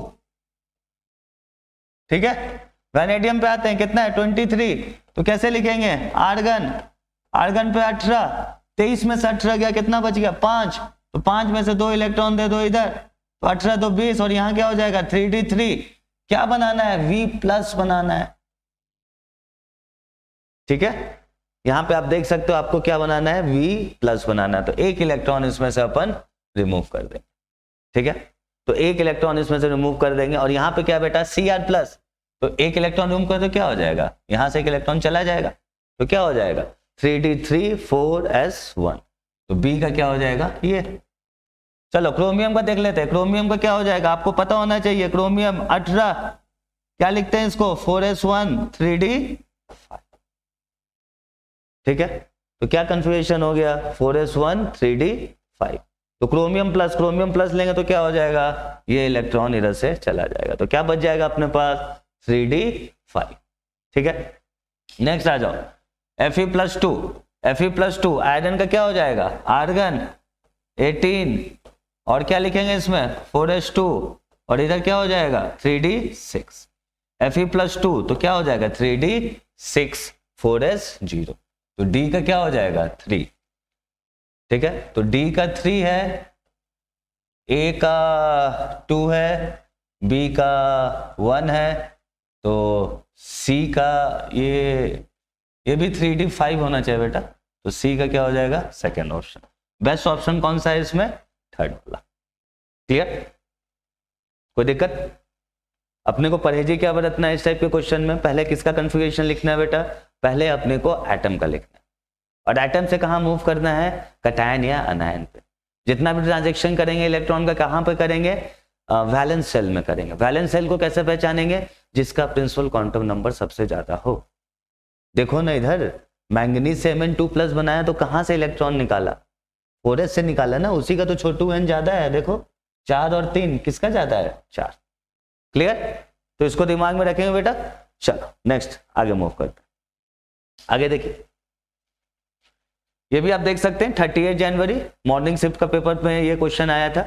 ठीक है, वैनेडियम पे आते हैं, कितना है? 23। तो कैसे लिखेंगे? आर्गन, आर्गन पे 18, 23 में से 18 गया, कितना बच गया? 5। तो 5 में से 2 इलेक्ट्रॉन दे दो इधर, तो 18 2 20, और यहां क्या हो जाएगा? 3d3। क्या बनाना है? V+ बनाना है। ठीक है, यहां पे आप देख सकते हो आपको क्या बनाना है? V+ बनाना है। तो एक इलेक्ट्रॉन इसमें से अपन रिमूव कर देंगे। ठीक है, तो एक इलेक्ट्रॉन इसमें से रिमूव कर देंगे, और यहां पे क्या बेटा? Cr+। तो एक इलेक्ट्रॉन रिमूव कर तो क्या हो जाएगा? यहां से एक इलेक्ट्रॉन चला जाएगा, तो क्या हो जाएगा? 3d3 4s1। तो B का क्या हो जाएगा? ये। चलो क्रोमियम का देख लेते हैं। क्रोमियम का क्या हो जाएगा? आपको पता होना चाहिए। क्रोमियम 18, क्या लिखते हैं इसको? 4s1 3d5। ठीक है, तो क्या कन्फिगरेशन हो गया? 4s1 3d5। तो क्रोमियम प्लस लेंगे तो क्या हो जाएगा? ये इलेक्ट्रॉन इधर से चला जाएगा, तो क्या बच जाएगा अपने पास? 3d5। ठीक है, नेक्स्ट आ जाओ, Fe+2। Fe+2 आयरन का क्या हो जाएगा? आर्गन 18, और क्या लिखेंगे इसमें? 4s2, और इधर क्या हो जाएगा? 3d6। Fe+2 तो क्या हो जाएगा? 3d6 4s0। तो D का क्या हो जाएगा? 3। ठीक है, तो D का 3 है, A का 2 है, B का 1 है, तो C का ये भी 3d5 होना चाहिए बेटा। तो C का क्या हो जाएगा? Second option. बेस्ट ऑप्शन कौन सा है इसमें? थर्ड वाला। क्लियर? कोई दिक्कत? अपने को परहेजी क्या बरतना है इस टाइप के क्वेश्चन में? पहले किसका कन्फिगरेशन लिखना है बेटा? पहले अपने को एटम का लिखना है, और एटम से कहां मूव करना है? कटायन या अनायन पे। जितना भी ट्रांजैक्शन करेंगे इलेक्ट्रॉन का कहां पे करेंगे? वैलेंस सेल में करेंगे। वैलेंस सेल को कैसे पहचानेंगे? जिसका प्रिंसिपल क्वांटम नंबर सबसे ज्यादा हो। देखो ना इधर मैंगनीज से Mn2+ बनाया तो कहां से इलेक्ट्रॉन निकाला? 4s से निकाला ना, उसी का तो छोटू n ज्यादा है। देखो 4 और 3 किसका ज्यादा है? 4। क्लियर? तो इसको दिमाग में रखेंगे बेटा। चलो नेक्स्ट आगे मूव करते हैं। आगे देखिए, ये भी आप देख सकते हैं 38 जनवरी मॉर्निंग शिफ्ट का पेपर में ये क्वेश्चन आया था।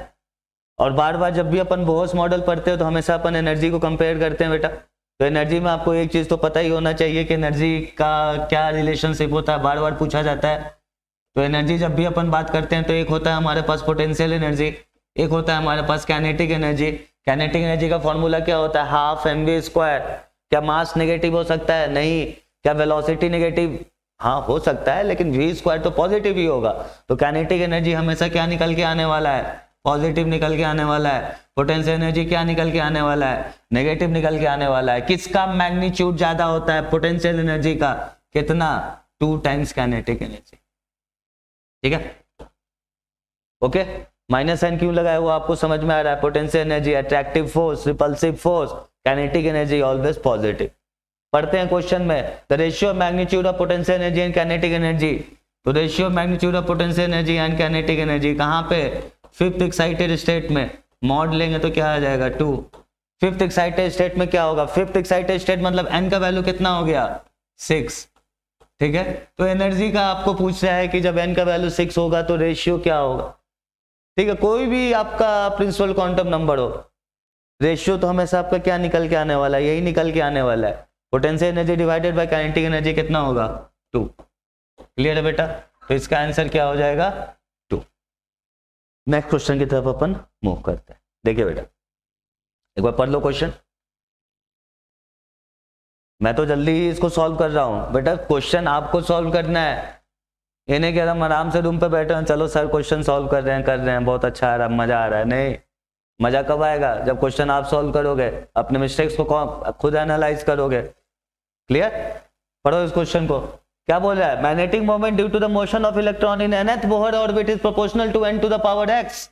और बार बार जब भी अपन बोहर्स मॉडल पढ़ते हो तो हमेशा अपन एनर्जी को कंपेयर करते हैं बेटा। तो एनर्जी में आपको एक चीज तो पता ही होना चाहिए कि एनर्जी का क्या रिलेशनशिप होता है, बार बार पूछा जाता है। तो एनर्जी जब भी अपन बात करते हैं तो एक होता है हमारे पास पोटेंशियल एनर्जी, एक होता है हमारे पास काइनेटिक एनर्जी। काइनेटिक एनर्जी का फॉर्मूला क्या होता है? Half mv²। क्या मास नेगेटिव हो सकता है? नहीं। क्या वेलोसिटी नेगेटिव? हाँ हो सकता है, लेकिन v² तो पॉजिटिव ही होगा। तो काइनेटिक एनर्जी हमेशा क्या निकल के आने वाला है? पॉजिटिव निकल के आने वाला है। पोटेंशियल एनर्जी क्या निकल के आने वाला है? नेगेटिव निकल के आने वाला है। किसका मैग्नीट्यूड ज्यादा होता है? पोटेंशियल एनर्जी का। कितना? 2 टाइम्स काइनेटिक एनर्जी। ठीक है, ओके। -n क्यों लगाया हुआ आपको समझ में आ रहा है? Potential energy, attractive force, repulsive force, kinetic energy always positive. पढ़ते हैं क्वेश्चन में, the ratio of magnitude of potential energy and kinetic energy. तो ratio of magnitude of potential energy and kinetic energy कहाँ पे? 5th एक्साइटेड स्टेट में। Mod लेंगे तो क्या आ जाएगा? 2। 5th एक्साइटेड स्टेट में क्या होगा? 5th एक्साइटेड स्टेट मतलब n का वैल्यू कितना हो गया? 6। ठीक है, तो एनर्जी का आपको पूछ रहा है कि जब n का वैल्यू 6 होगा तो रेशियो क्या होगा? ठीक है, कोई भी आपका प्रिंसिपल क्वांटम नंबर हो, रेशियो तो हमेशा आपका क्या निकल के आने वाला है? यही निकल के आने वाला है। Potential energy divided by kinetic energy कितना होगा? 2। क्लियर है बेटा? तो इसका आंसर क्या हो जाएगा? 2। नेक्स्ट क्वेश्चन की तरफ अपन मूव करते हैं। देखिए बेटा, एक बार पढ़ लो क्वेश्चन। मैं तो जल्दी ही इसको सॉल्व कर रहा हूं बेटा, क्वेश्चन आपको सॉल्व करना है। ये नहीं कह रहा हम आराम से रूम पे बैठे हैं, चलो सर क्वेश्चन सॉल्व कर रहे हैं, बहुत अच्छा आ रहा है, मजा आ रहा है। नहीं, मजा कब आएगा? जब क्वेश्चन आप सॉल्व करोगे, अपने मिस्टेक्स को खुद एनालाइज करोगे। क्लियर? पढ़ो इस क्वेश्चन को। क्या बोल रहा है? Magnetic moment due to the motion of electron in nth Bohr orbit is proportional to n to the power x।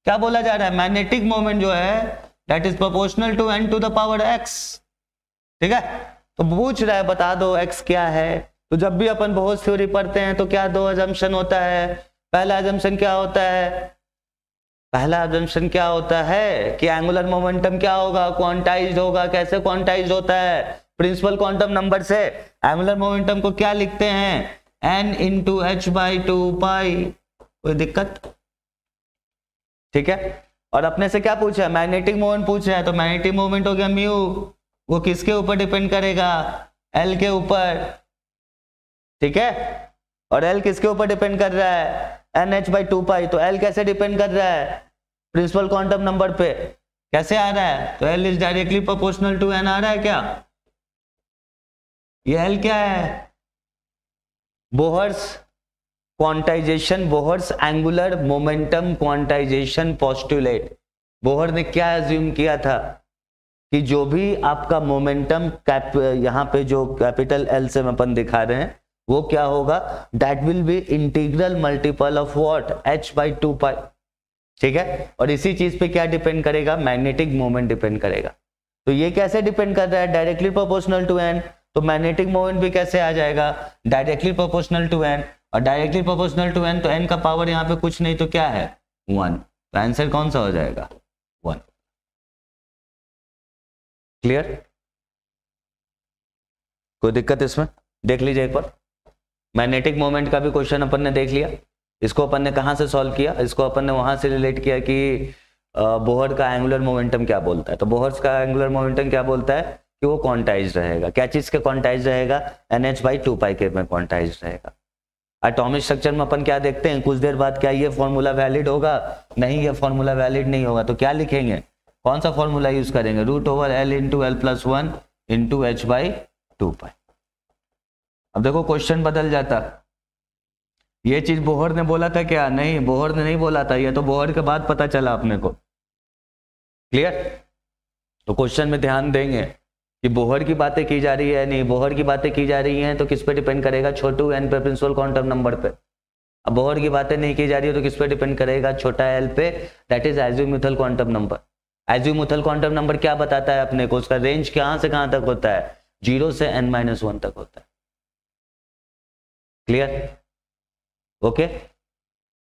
क्या बोला जा रहा है? मैग्नेटिक मोमेंट जो है that is proportional to n to the power x। ठीक है, तो पूछ रहा है बता दो x क्या है। तो जब भी अपन बोहर्स थ्योरी पढ़ते हैं तो क्या 2 अजम्पशन होता है। पहला अजम्पशन क्या होता है? पहला अजम्पशन क्या होता है कि एंगुलर मोमेंटम क्या होगा? क्वांटाइज्ड होगा। कैसे क्वांटाइज्ड होता है? प्रिंसिपल क्वांटम नंबर से। एंगुलर मोमेंटम को क्या लिखते हैं? n into h/2π। कोई दिक्कत? ठीक है, और अपने से क्या पूछा है? मैग्नेटिक मोमेंट पूछा है। तो मैग्नेटिक मोमेंट हो गया म्यू, वो किसके ऊपर डिपेंड करेगा? L के ऊपर। ठीक है, और L किसके ऊपर डिपेंड कर रहा है? nh/2π। तो L कैसे डिपेंड कर रहा है? प्रिंसिपल क्वांटम नंबर पे। कैसे आ रहा है? तो L is directly proportional to n आ रहा है क्या? ये L क्या है? Bohr's quantization, Bohr's angular momentum quantization postulate. Bohr ने क्या एज्यूम किया था कि जो भी आपका मोमेंटम यहाँ पे जो कैपिटल L से अपन दिखा रहे हैं वो क्या होगा? That will be integral multiple of what? h/2π। ठीक है, और इसी चीज पे क्या डिपेंड करेगा? मैग्नेटिक मोमेंट डिपेंड करेगा। तो ये कैसे डिपेंड कर रहा है? Directly proportional to n। तो मैग्नेटिक मोमेंट भी कैसे आ जाएगा? Directly proportional to n। और डायरेक्टली प्रोपोर्शनल टू n, तो n का पावर यहाँ पे कुछ नहीं तो क्या है? 1। तो आंसर कौन सा हो जाएगा? 1। क्लियर? कोई दिक्कत इसमें? देख लीजिए एक बार। मैग्नेटिक मोमेंट का भी क्वेश्चन अपन ने देख लिया। इसको अपन ने कहां से सॉल्व किया? इसको अपन ने वहां से रिलेट किया कि बोहर का एंगुलर मोमेंटम क्या बोलता है। तो बोहर का एंगुलर मोमेंटम क्या बोलता है कि वो क्वांटाइज्ड रहेगा। क्या चीज के क्वांटाइज्ड रहेगा? nh/2π के में क्वांटाइज्ड रहेगा। एटॉमिक स्ट्रक्चर में अपन क्या देखते हैं? कुछ देर बाद क्या ये फॉर्मूला वैलिड होगा? नहीं, ये फॉर्मूला वैलिड नहीं होगा। तो क्या लिखेंगे? कौन सा फॉर्मूला यूज करेंगे? √L into L+1 into h/2π। अब देखो क्वेश्चन बदल जाता। ये चीज बोहर ने बोला था क्या? नहीं, बोहर ने नहीं बोला था। ये तो बोहर के बाद पता चला अपने को। क्लियर? तो क्वेश्चन में ध्यान देंगे कि बोहर की बातें की जा रही है। नहीं, बोहर की बातें की जा रही हैं तो किस पे डिपेंड करेगा? छोटू n पे, प्रिंसिपल क्वांटम नंबर पे। अब बोहर की बातें नहीं की जा रही है तो किस पे डिपेंड करेगा? छोटा l पे, that is azimuthal quantum number. Azimuthal quantum number क्या बताता है अपने को, उसका रेंज कहां से कहां तक होता है, 0 से n-1 तक होता है। क्लियर? ओके,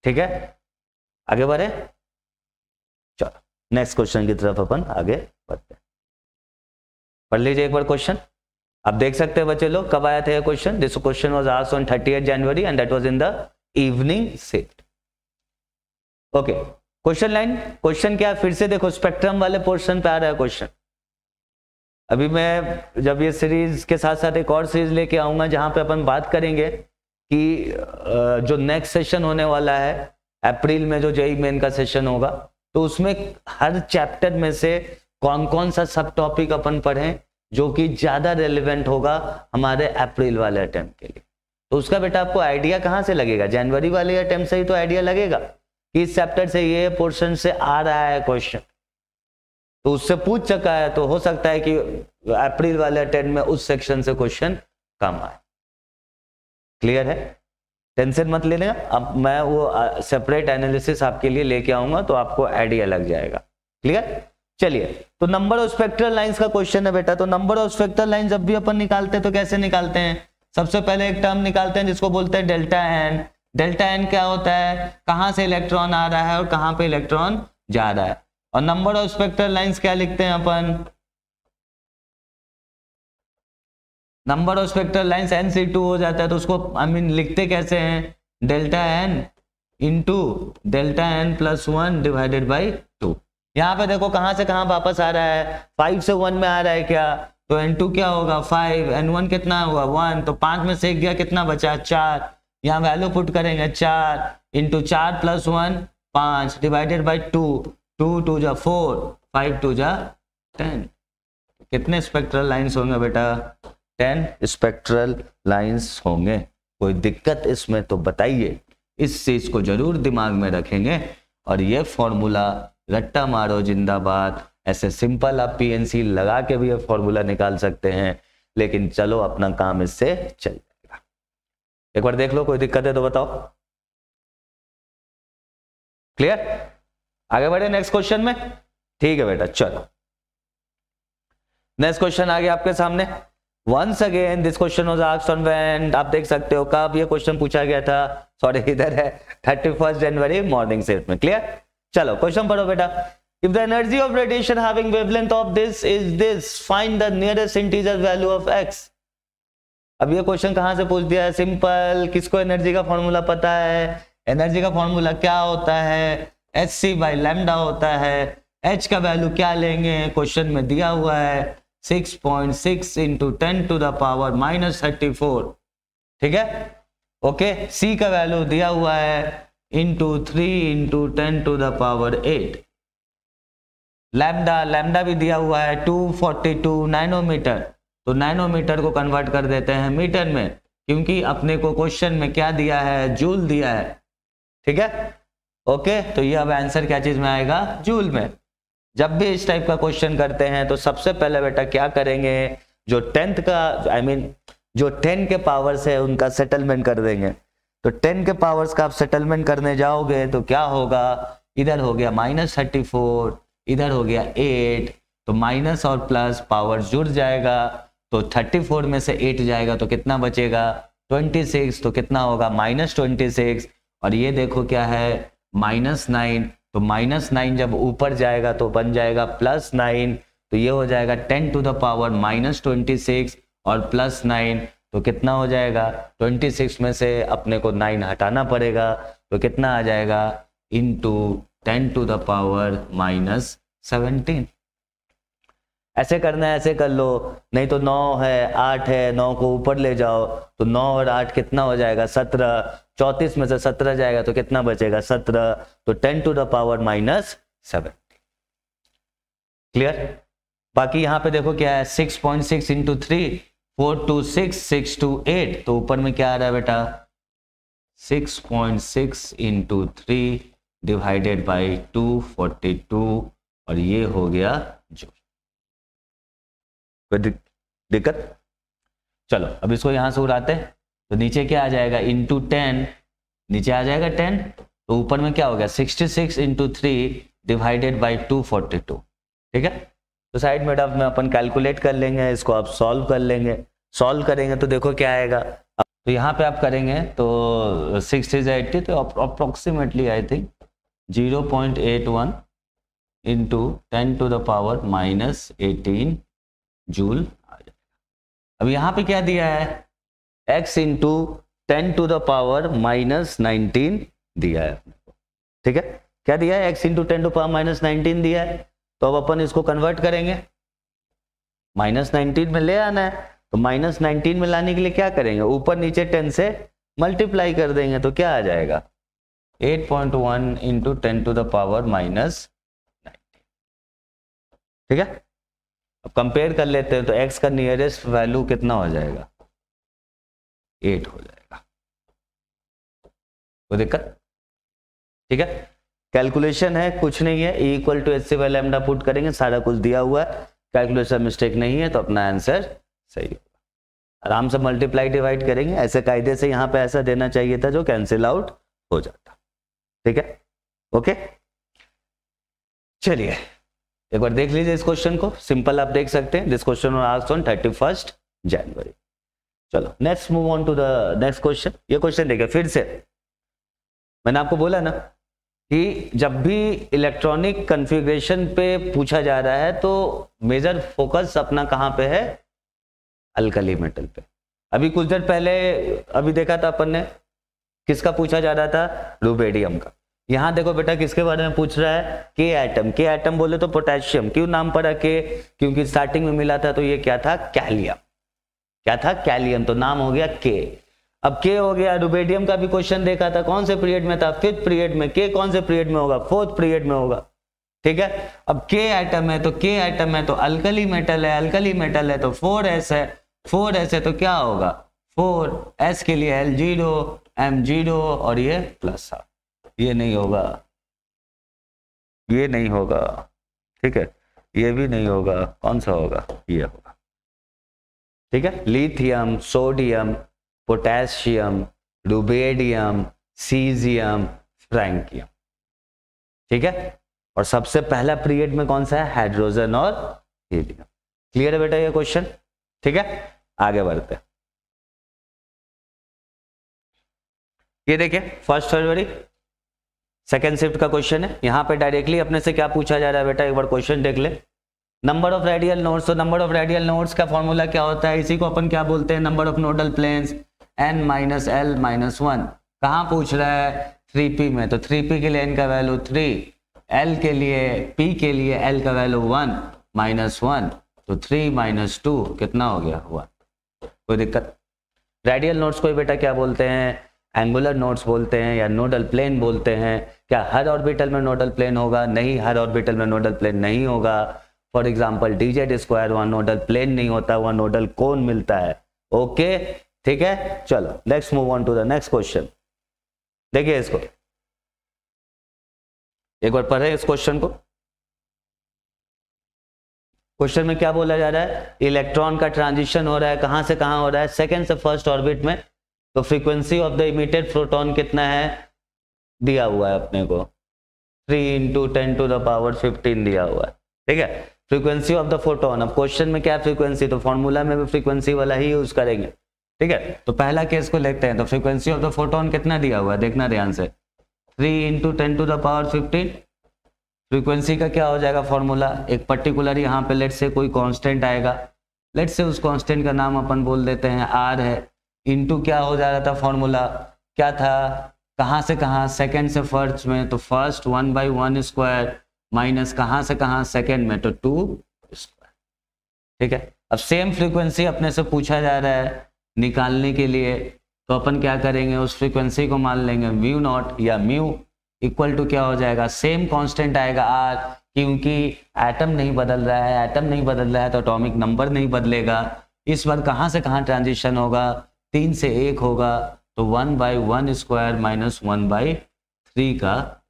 ठीक है, आगे बढ़े। चलो नेक्स्ट क्वेश्चन की तरफ अपन आगे बढ़ते हैं। पढ़ लीजिए एक बार क्वेश्चन। आप देख सकते हैं बच्चे लोग, कब आया था ये question? This question was asked on 30th January and that was in the evening shift. Okay, question line, question क्या है फिर से देखो, स्पेक्ट्रम वाले पोर्शन पे आ रहा है क्वेश्चन। अभी मैं जब ये सीरीज के साथ साथ एक और सीरीज लेके आऊंगा जहां पे अपन बात करेंगे कि जो नेक्स्ट सेशन होने वाला है अप्रैल में, जो जेईई मेन का सेशन होगा, तो उसमें हर चैप्टर में से कौन कौन सा सब टॉपिक अपन पढ़ें जो कि ज्यादा रेलेवेंट होगा हमारे अप्रैल वाले अटेम्प्ट के लिए। तो उसका बेटा आपको आइडिया कहां से लगेगा? जनवरी वाले अटेम्प्ट से ही तो आइडिया लगेगा कि इस चैप्टर से ये पोर्शन से आ रहा है क्वेश्चन, तो उससे पूछ चुका है, तो हो सकता है कि अप्रैल वाले अटेम्प्ट में उस सेक्शन से क्वेश्चन कम आए। क्लियर है? टेंशन मत लेना, अब मैं वो सेपरेट एनालिसिस आपके लिए लेके आऊंगा तो आपको आइडिया लग जाएगा। क्लियर? चलिए, तो नंबर ऑफ स्पेक्ट्रल लाइंस का क्वेश्चन है बेटा। तो नंबर ऑफ स्पेक्ट्रल लाइन जब भी अपन निकालते हैं तो कैसे निकालते हैं? सबसे पहले एक टर्म निकालते हैं जिसको बोलते हैं डेल्टा एन। डेल्टा एन क्या होता है? कहां से इलेक्ट्रॉन आ रहा है और कहां पे इलेक्ट्रॉन जा रहा है। और नंबर ऑफ स्पेक्ट्रल लाइंस क्या लिखते हैं अपन? Number of spectral lines NC2 हो जाता है, तो उसको लिखते कैसे हैं? Delta n into delta n plus 1 divided by 2। यहाँ पे देखो कहां से कहां वापस आ रहा है, 5 से 1 में आ रहा है क्या, तो N2 क्या होगा 5, N1 कितना हुआ 1, तो 5 में से 1 गया, कितना बचा 4। यहाँ वैल्यू पुट करेंगे 4 इंटू 4 प्लस 1 5 डिवाइडेड बाई 2, 2 2 जा 4, 5 2 जा 10। कितने स्पेक्ट्रल लाइंस होंगे बेटा? 10 स्पेक्ट्रल लाइंस होंगे। कोई दिक्कत इसमें तो बताइए, इस चीज को जरूर दिमाग में रखेंगे। और ये फॉर्मूला रट्टा मारो जिंदाबाद, ऐसे सिंपल आप PNC लगा के भी ये फॉर्मूला निकाल सकते हैं, लेकिन चलो अपना काम इससे चल जाएगा। एक बार देख लो, कोई दिक्कत है तो बताओ। क्लियर? आगे बढ़े नेक्स्ट क्वेश्चन में। ठीक है बेटा, चलो नेक्स्ट क्वेश्चन आ गया आपके सामने। Once again this question was asked on when, आप देख सकते हो कब ये क्वेश्चन पूछा गया था, सॉरी इधर है 31 जनवरी मॉर्निंग शिफ्ट में। क्लियर? चलो क्वेश्चन पढ़ो बेटा। If the energy of radiation having wavelength of this is this, find the nearest integer value of x। अब ये क्वेश्चन कहां से पूछ दिया है? सिंपल, किसको एनर्जी का फॉर्मूला पता है? एनर्जी का फॉर्मूला क्या होता है? hc/λ होता है। h का वैल्यू क्या लेंगे? क्वेश्चन में दिया हुआ है 6.6 इंटू 10 टू द पावर -34। ठीक है? ओके, c का वैल्यू दिया हुआ है into 3 into 10 to the power 8। Lambda भी दिया हुआ है 242 नैनोमीटर। तो नैनोमीटर को कन्वर्ट कर देते हैं मीटर में, क्योंकि अपने को क्वेश्चन में क्या दिया है? जूल दिया है। ठीक है? ओके, तो ये अब आंसर क्या चीज में आएगा? जूल में। जब भी इस टाइप का क्वेश्चन करते हैं तो सबसे पहले बेटा क्या करेंगे? जो 10th का जो 10 के पावर से उनका सेटलमेंट कर देंगे। तो 10 के पावर्स का आप सेटलमेंट करने जाओगे तो क्या होगा? इधर हो गया -34, इधर हो गया 8, तो माइनस और प्लस पावर जुड़ जाएगा। तो 34 में से 8 जाएगा तो कितना बचेगा? 26। तो कितना होगा? -26। और ये देखो क्या है? -9। तो -9 जब ऊपर जाएगा तो बन जाएगा +9। तो ये हो जाएगा 10 टू द पावर -26 और +9, तो कितना हो जाएगा? 26 में से अपने को 9 हटाना पड़ेगा, तो कितना आ जाएगा? Into 10 to the power -17। ऐसे करना है, ऐसे कर लो, नहीं तो 9 है 8 है, 9 को ऊपर ले जाओ तो 9 और 8 कितना हो जाएगा? 17। 34 में से 17 जाएगा तो कितना बचेगा? 17। तो 10 टू द पावर -17। क्लियर? बाकी यहाँ पे देखो क्या है? 6.6 इंटू 3 426 628। तो ऊपर में क्या आ रहा है बेटा? 6.6 इंटू 3 डिवाइडेड बाई 242, और ये हो गया जो। कोई दिक्कत? चलो अब इसको यहां से उड़ाते हैं, तो नीचे क्या आ जाएगा? इंटू 10, नीचे आ जाएगा 10, तो ऊपर में क्या हो गया? 66 इंटू 3 डिवाइडेड बाई 242। ठीक है। तो साइड में में अपन कैलकुलेट कर लेंगे, इसको आप सॉल्व कर लेंगे। सॉल्व करेंगे तो देखो क्या आएगा। तो यहाँ पे आप करेंगे तो 6 is 80, तो approximately I think 0.81 into 10 to the power -18 joule आ जाएगा। अब यहाँ पे क्या दिया है, x into 10 to the power -19 दिया है अपने को। ठीक है, क्या दिया है, x into 10 to the power -19 दिया है। तो अब अपन इसको कन्वर्ट करेंगे, -19 में ले आना है। तो -19 में लाने के लिए क्या करेंगे, ऊपर नीचे 10 से मल्टीप्लाई कर देंगे। तो क्या आ जाएगा, 8.1 इंटू 10 to the power -19। ठीक है, अब कंपेयर कर लेते हैं। तो x का नियरेस्ट वैल्यू कितना हो जाएगा, 8 हो जाएगा। कोई दिक्कत, ठीक है। कैलकुलेशन है, कुछ नहीं है, E equal to H C by lambda put करेंगे, सारा कुछ दिया हुआ है, कैलकुलेशन मिस्टेक नहीं है, तो अपना आंसर सही होगा। आराम से मल्टीप्लाई डिवाइड करेंगे, ऐसे कायदे से यहाँ पे ऐसा देना चाहिए था जो कैंसिल आउट हो जाता। ठीक है, ओके। चलिए एक बार देख लीजिए इस क्वेश्चन को, सिंपल आप देख सकते हैं। This question was asked on 31 January. चलो next move on to the next question. ये क्वेश्चन देखिए फिर से, मैंने आपको बोला ना कि जब भी इलेक्ट्रॉनिक कॉन्फ़िगरेशन पे पूछा जा रहा है तो मेजर फोकस अपना कहाँ पे है, अल्कली मेटल पे। अभी कुछ देर पहले अभी देखा था अपन ने, किसका पूछा जा रहा था, रुबेडियम का। यहाँ देखो बेटा किसके बारे में पूछ रहा है, के एटम। के एटम बोले तो पोटेशियम, क्यों नाम पड़ा के, क्योंकि स्टार्टिंग में मिला था तो ये क्या था, कैलियम। क्या था, कैलियम, तो नाम हो गया के। अब के हो गया। रुबेडियम का भी क्वेश्चन देखा था, कौन से पीरियड में था, 5th पीरियड में। के कौन से पीरियड में होगा, 4th पीरियड में होगा। ठीक है, अब के एटम है तो के एटम है तो अल्कली मेटल है, अल्कली मेटल है तो 4s है, 4s है तो क्या होगा, 4s के लिए L0 M0 और ये प्लस है, ये नहीं होगा, ये नहीं होगा। ठीक है, ये भी नहीं होगा, कौन सा होगा, ये होगा। ठीक है, lithium, sodium, potassium, rubidium, caesium, francium. ठीक है, और सबसे पहला पीरियड में कौन सा है, हाइड्रोजन और हीलियम। क्लियर है बेटा ये क्वेश्चन। ठीक है, आगे बढ़ते हैं। ये देखिए 1 फरवरी सेकेंड शिफ्ट का क्वेश्चन है। यहाँ पे डायरेक्टली अपने से क्या पूछा जा रहा है बेटा, एक बार क्वेश्चन देख ले। नंबर ऑफ रेडियल नोड्स, तो नंबर ऑफ रेडियल नोड्स का फॉर्मूला क्या होता है, इसी को अपन क्या बोलते हैं, number of nodal planes n-l-1। कहाँ पूछ रहा है, 3p में। तो 3p के लिए n का वैल्यू 3, l के लिए p के लिए l का वैल्यू 1 -1, तो 3 - 2 कितना हो गया, 1। कोई दिक्कत। रेडियल नोड्स को बेटा क्या बोलते हैं, एंगुलर नोड्स बोलते हैं या नोडल प्लेन बोलते हैं। क्या हर ऑर्बिटल में नोडल प्लेन होगा, नहीं, हर ऑर्बिटल में नोडल प्लेन नहीं होगा। फॉर एग्जांपल dz² वहाँ नोडल प्लेन नहीं होता, वहाँ नोडल कोन मिलता है। ओके, ठीक है। चलो let's move on to the next question. देखिए इसको एक बार पढ़े इस क्वेश्चन को। क्वेश्चन में क्या बोला जा रहा है, इलेक्ट्रॉन का ट्रांजिशन हो रहा है, कहां से कहां हो रहा है, सेकंड से फर्स्ट ऑर्बिट में। तो frequency of the emitted proton कितना है, दिया हुआ है अपने को, 3 × 10 to the power 15 दिया हुआ है। ठीक है, फ्रीक्वेंसी ऑफ द फोटोन। अब क्वेश्चन में क्या फ्रीक्वेंसी, तो फॉर्मूला में भी फ्रीक्वेंसी वाला ही यूज करेंगे। ठीक है, तो पहला केस को लेते हैं। तो फ्रीक्वेंसी ऑफ द फोटोन कितना दिया हुआ है, देखना ध्यान से, 3 × 10 to the power 15। फ्रीक्वेंसी का क्या हो जाएगा फॉर्मूला, एक पर्टिकुलर यहाँ पे लेट से कोई कांस्टेंट आएगा, लेट से उस कांस्टेंट का नाम अपन बोल देते हैं R है, इनटू क्या हो जा रहा था फॉर्मूला, क्या था, कहाँ से कहाँ, सेकंड से फर्स्ट में, तो फर्स्ट 1/1² माइनस कहाँ से कहाँ, सेकंड में, तो 2²। ठीक है, अब सेम फ्रीक्वेंसी अपने से पूछा जा रहा है निकालने के लिए, तो अपन क्या करेंगे, उस फ्रीक्वेंसी को मान लेंगे μ0 या म्यू इक्वल टू क्या हो जाएगा, सेम कांस्टेंट आएगा R, क्योंकि एटम नहीं बदल रहा है, एटम नहीं बदल रहा है तो एटॉमिक नंबर नहीं बदलेगा। इस बार कहाँ से कहाँ ट्रांजिशन होगा, 3 से 1 होगा, तो 1/1² माइनस 1/3 का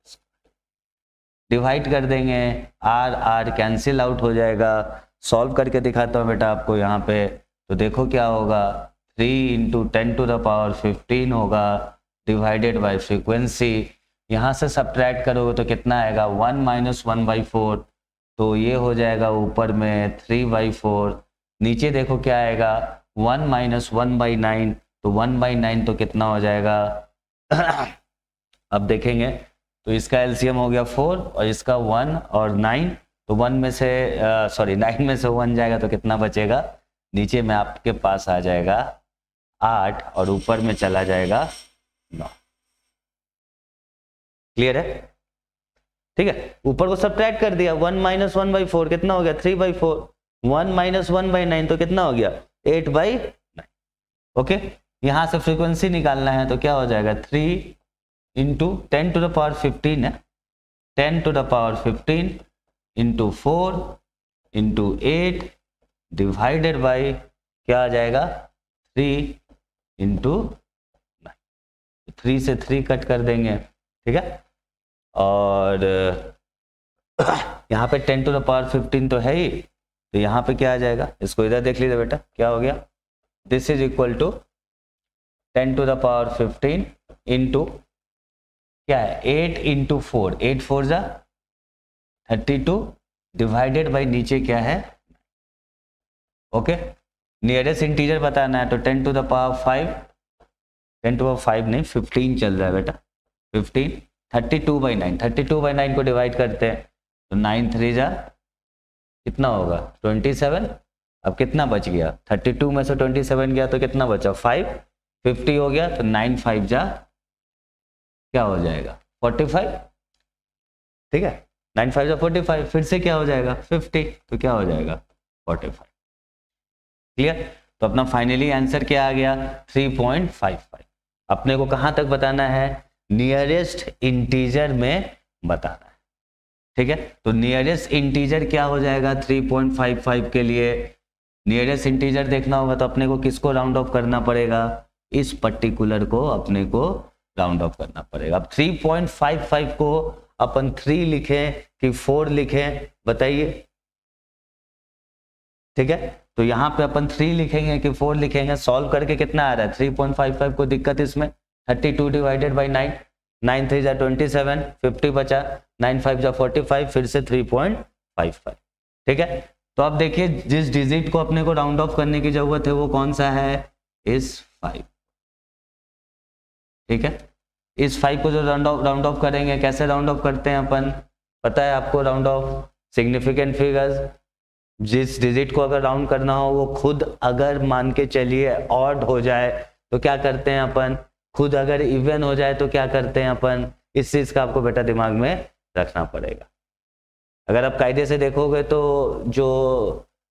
डिवाइड कर देंगे, R कैंसिल आउट हो जाएगा। सॉल्व करके दिखाता हूँ बेटा आपको यहाँ पे। तो देखो क्या होगा, 3 × 10 to the power 15 होगा, डिवाइडेड बाय फ्रीक्वेंसी। यहाँ से सब्ट्रैक्ट करोगे तो कितना आएगा, 1 - 1/4, तो ये हो जाएगा ऊपर में 3/4, नीचे देखो क्या आएगा 1 - 1/9, तो 1/9 तो कितना हो जाएगा अब देखेंगे तो इसका एलसीएम हो गया 4 और इसका 1 और 9, तो 1 में से 9 में से 1 जाएगा तो कितना बचेगा, नीचे में आपके पास आ जाएगा 8 और ऊपर में चला जाएगा 9। क्लियर है? ठीक है, ऊपर को सब्ट्रैक्ट कर दिया, 1 - 1/4 कितना हो गया 3/4, 1 - 1/9 तो कितना हो गया 8/9। ओके, यहां से फ्रीक्वेंसी निकालना है तो क्या हो जाएगा 3 × 10⁻15 है, 10⁻15 × 4 × 8 डिवाइडेड बाई क्या आ जाएगा 3 × 9, 3 से 3 कट कर देंगे, ठीक है। और यहाँ पे 10⁻15 तो है ही, तो यहाँ पे क्या आ जाएगा, इसको इधर देख लीजिए बेटा, क्या हो गया, this is equal to 10⁻15 into क्या है 8 × 4, 8 4 जा 32 डिवाइडेड बाई नीचे क्या है, ओके। नियरेस्ट इंटीजर बताना है तो 10⁵, 10⁵ नहीं 15 चल रहा है बेटा, 15, 32/9, 32/9 को डिवाइड करते हैं तो 9 3 जा कितना होगा 27। अब कितना बच गया 32 में से 27 गया तो कितना बचा 5, 50 हो गया तो 9 5 जा क्या हो जाएगा 45, ठीक है, 9 5 जा 45, फिर से क्या हो जाएगा 50, तो क्या हो जाएगा 45। क्लियर? तो अपना फाइनली आंसर क्या आ गया 3.55। अपने को कहां तक बताना है, नियरेस्ट इंटीजर में बताना है, ठीक है। तो नियरेस्ट इंटीजर क्या हो जाएगा 3.55 के लिए, नियरेस्ट इंटीजर देखना होगा तो अपने को किसको राउंड ऑफ करना पड़ेगा, इस पर्टिकुलर को अपने को राउंड ऑफ करना पड़ेगा। अब 3.55 को अपन 3 लिखें कि 4 लिखें बताइए, ठीक है। तो यहाँ पे अपन 3 लिखेंगे कि 4 लिखेंगे, सॉल्व करके कितना आ रहा है 3.55 को दिक्कत इसमें 32 डिवाइडेड बाई 9, 9 3 जा 27, 50 बचा, 9 5 जा 45, फिर से 3.55, ठीक है। तो अब देखिए जिस डिजिट को अपने को राउंड ऑफ करने की जरूरत है वो कौन सा है, इस 5, ठीक है। इस 5 को जो राउंड ऑफ करेंगे, कैसे राउंड ऑफ करते हैं अपन, पता है आपको राउंड ऑफ, सिग्निफिकेंट फिगर्स, जिस डिजिट को अगर राउंड करना हो वो खुद अगर मान के चलिए ऑड हो जाए तो क्या करते हैं अपन, खुद अगर इवन हो जाए तो क्या करते हैं अपन, इस चीज का आपको बेटा दिमाग में रखना पड़ेगा। अगर आप कायदे से देखोगे तो जो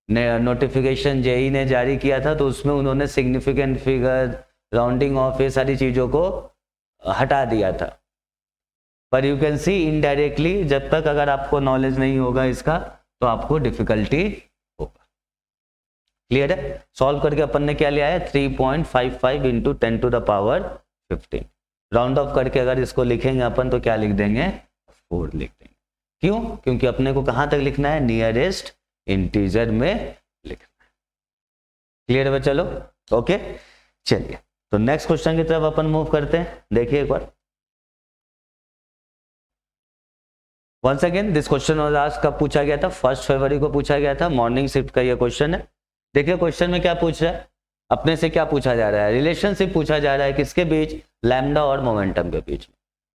नोटिफिकेशन जेई ने जारी किया था तो उसमें उन्होंने सिग्निफिकेंट फिगर, राउंडिंग ऑफ, ये सारी चीजों को हटा दिया था। पर यू कैन सी इनडायरेक्टली, जब तक अगर आपको नॉलेज नहीं होगा इसका तो आपको डिफिकल्टी होगा। क्लियर है? सॉल्व करके अपन ने क्या लिया है 3.55 इंटू 10⁻15। राउंड ऑफ करके अगर इसको लिखेंगे अपन तो क्या लिख देंगे 4 लिख देंगे। क्यों? क्योंकि अपने को कहां तक लिखना है, नियरेस्ट इंटीजर में लिखना है। क्लियर है? चलो ओके, चलिए तो नेक्स्ट क्वेश्चन की तरफ अपन मूव करते हैं। देखिए एक बार, once again this question was asked, कब पूछा गया था, 1 फरवरी को पूछा गया था, मॉर्निंग शिफ्ट का ये क्वेश्चन है। देखिए क्वेश्चन में क्या पूछ रहा है, अपने से क्या पूछा जा रहा है, रिलेशनशिप पूछा जा रहा है किसके बीच, लैम्डा और मोमेंटम के बीच में।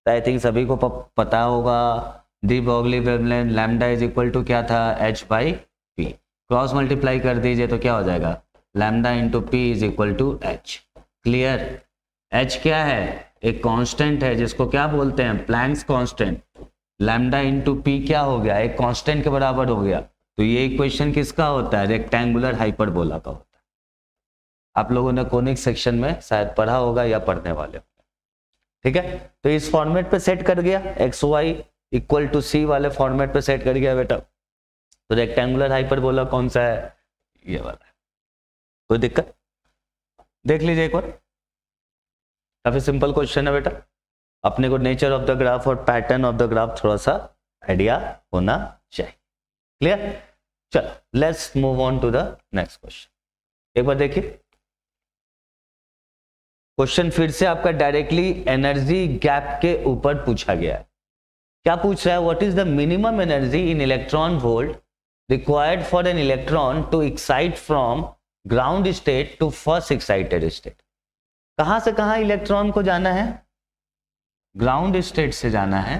तो आई थिंक सभी को पता होगा de Broglie wavelength lambda is equal to क्या था h/p, क्रॉस मल्टीप्लाई कर दीजिए तो क्या हो जाएगा lambda into P is equal to h। Clear? h क्या है, एक कांस्टेंट है जिसको क्या बोलते हैं Planck's constant. Lambda into P क्या हो गया, एक कांस्टेंट के बराबर हो गया। तो ये इक्वेशन किसका होता है, रेक्टेंगुलर हाइपरबोला का होता है। आप लोगों ने कोनिक सेक्शन में शायद पढ़ा होगा या पढ़ने वाले होंगे, ठीक है। तो इस फॉर्मेट पे सेट कर गया, एक्स वाई इक्वल टू सी वाले फॉर्मेट पे सेट कर गया बेटा। तो रेक्टेंगुलर हाइपरबोला कौन सा है, ये वाला है। कोई दिक्कत, देख लीजिए एक बार, काफी सिंपल क्वेश्चन है बेटा। अपने को नेचर ऑफ द ग्राफ और पैटर्न ऑफ द ग्राफ थोड़ा सा आइडिया होना चाहिए। क्लियर? चलो let's move on to the next question. एक बार देखिए क्वेश्चन फिर से आपका डायरेक्टली एनर्जी गैप के ऊपर पूछा गया है। क्या पूछ रहा है, what is the minimum energy in electron volt required for an electron to excite from ground state to first excited state. कहां से कहां इलेक्ट्रॉन को जाना है, ग्राउंड स्टेट से जाना है,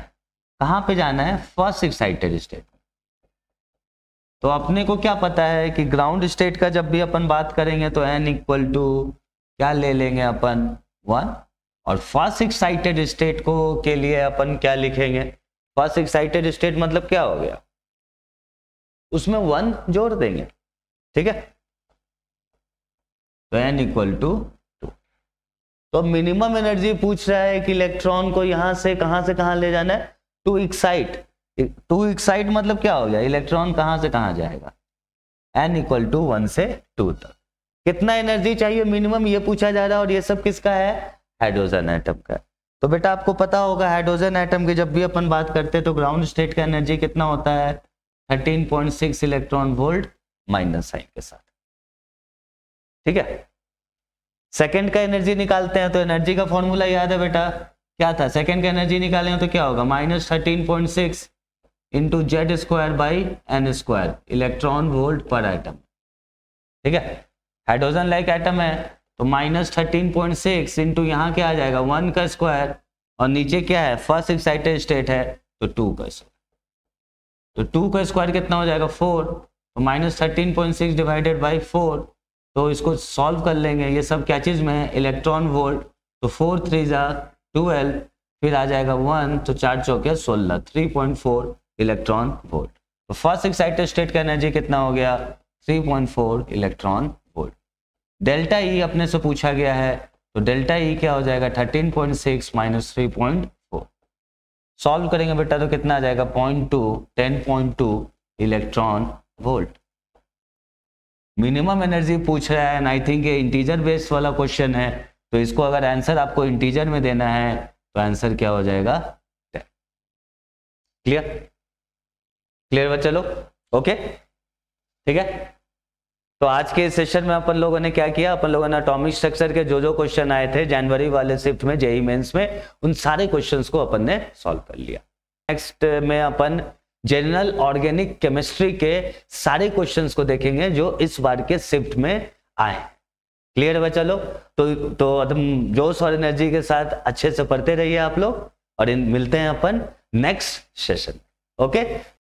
कहां पे जाना है, फर्स्ट एक्साइटेड स्टेट। तो अपने को क्या पता है कि ग्राउंड स्टेट का जब भी अपन बात करेंगे तो n इक्वल टू क्या ले लेंगे अपन 1, और फर्स्ट एक्साइटेड स्टेट को के लिए अपन क्या लिखेंगे, फर्स्ट एक्साइटेड स्टेट मतलब क्या हो गया, उसमें 1 जोड़ देंगे, ठीक है। तो n इक्वल टू 2। तो मिनिमम एनर्जी पूछ रहा है कि इलेक्ट्रॉन को यहां से कहां ले जाना है, टू एक्साइट। टू एक्साइट मतलब क्या हो गया, इलेक्ट्रॉन कहां से कहां जाएगा, n इक्वल टू 1 से 2 तक। कितना एनर्जी चाहिए मिनिमम ये पूछा जा रहा है, और ये सब किसका है, हाइड्रोजन एटम का। तो बेटा आपको पता होगा हाइड्रोजन एटम की जब भी अपन बात करते हैं तो ग्राउंड स्टेट का एनर्जी कितना होता है, 13.6 इलेक्ट्रॉन वोल्ट माइनस साइन के साथ, ठीक है। सेकंड का एनर्जी निकालते हैं तो एनर्जी का फॉर्मूला याद है बेटा, क्या था, सेकंड का एनर्जी निकालें तो क्या होगा, -13.6 into Z square by N square electron volt पर एटम, ठीक है। हाइड्रोजन लाइक एटम है तो -13.6 इंटू यहाँ क्या आ जाएगा 1 का स्क्वायर, और नीचे क्या है फर्स्ट एक्साइटेड स्टेट है तो 2 का स्क्वायर, तो 2 का स्क्वायर कितना हो जाएगा 4, तो -13.6 डिवाइडेड बाई 4, तो इसको सॉल्व कर लेंगे, ये सब क्या चीज में है, इलेक्ट्रॉन वोल्ट, तो 4 3 12, फिर आ जाएगा 1, तो 4 चौके 16, 3.4 इलेक्ट्रॉन वोल्ट। तो फर्स्ट एक्साइटेड स्टेट का एनर्जी कितना हो गया, 3.4 इलेक्ट्रॉन वोल्ट। डेल्टा ई अपने से पूछा गया है, तो डेल्टा ई क्या हो जाएगा 13.6 माइनस 3.4, सॉल्व करेंगे बेटा तो कितना आ जाएगा 10.2 इलेक्ट्रॉन वोल्ट। मिनिमम एनर्जी पूछ रहा है, एंड आई थिंक ये इंटीजर बेस्ड वाला क्वेश्चन है, तो इसको अगर आंसर आपको इंटीजर में देना है तो आंसर क्या हो जाएगा 10। क्लियर बच्चा लोग, ओके, ठीक है। तो आज के सेशन में अपन लोगों ने क्या किया, अपन लोगों ने एटॉमिक स्ट्रक्चर के जो क्वेश्चन आए थे जनवरी वाले शिफ्ट में जेईई मेंस में, उन सारे क्वेश्चंस को अपन ने सॉल्व कर लिया। नेक्स्ट में अपन जनरल ऑर्गेनिक केमिस्ट्री के सारे क्वेश्चंस को देखेंगे जो इस बार के शिफ्ट में आए। क्लियर बच्चा लोग, तो एकदम जोश और एनर्जी के साथ अच्छे से पढ़ते रहिए आप लोग, और मिलते हैं अपन नेक्स्ट सेशन, ओके।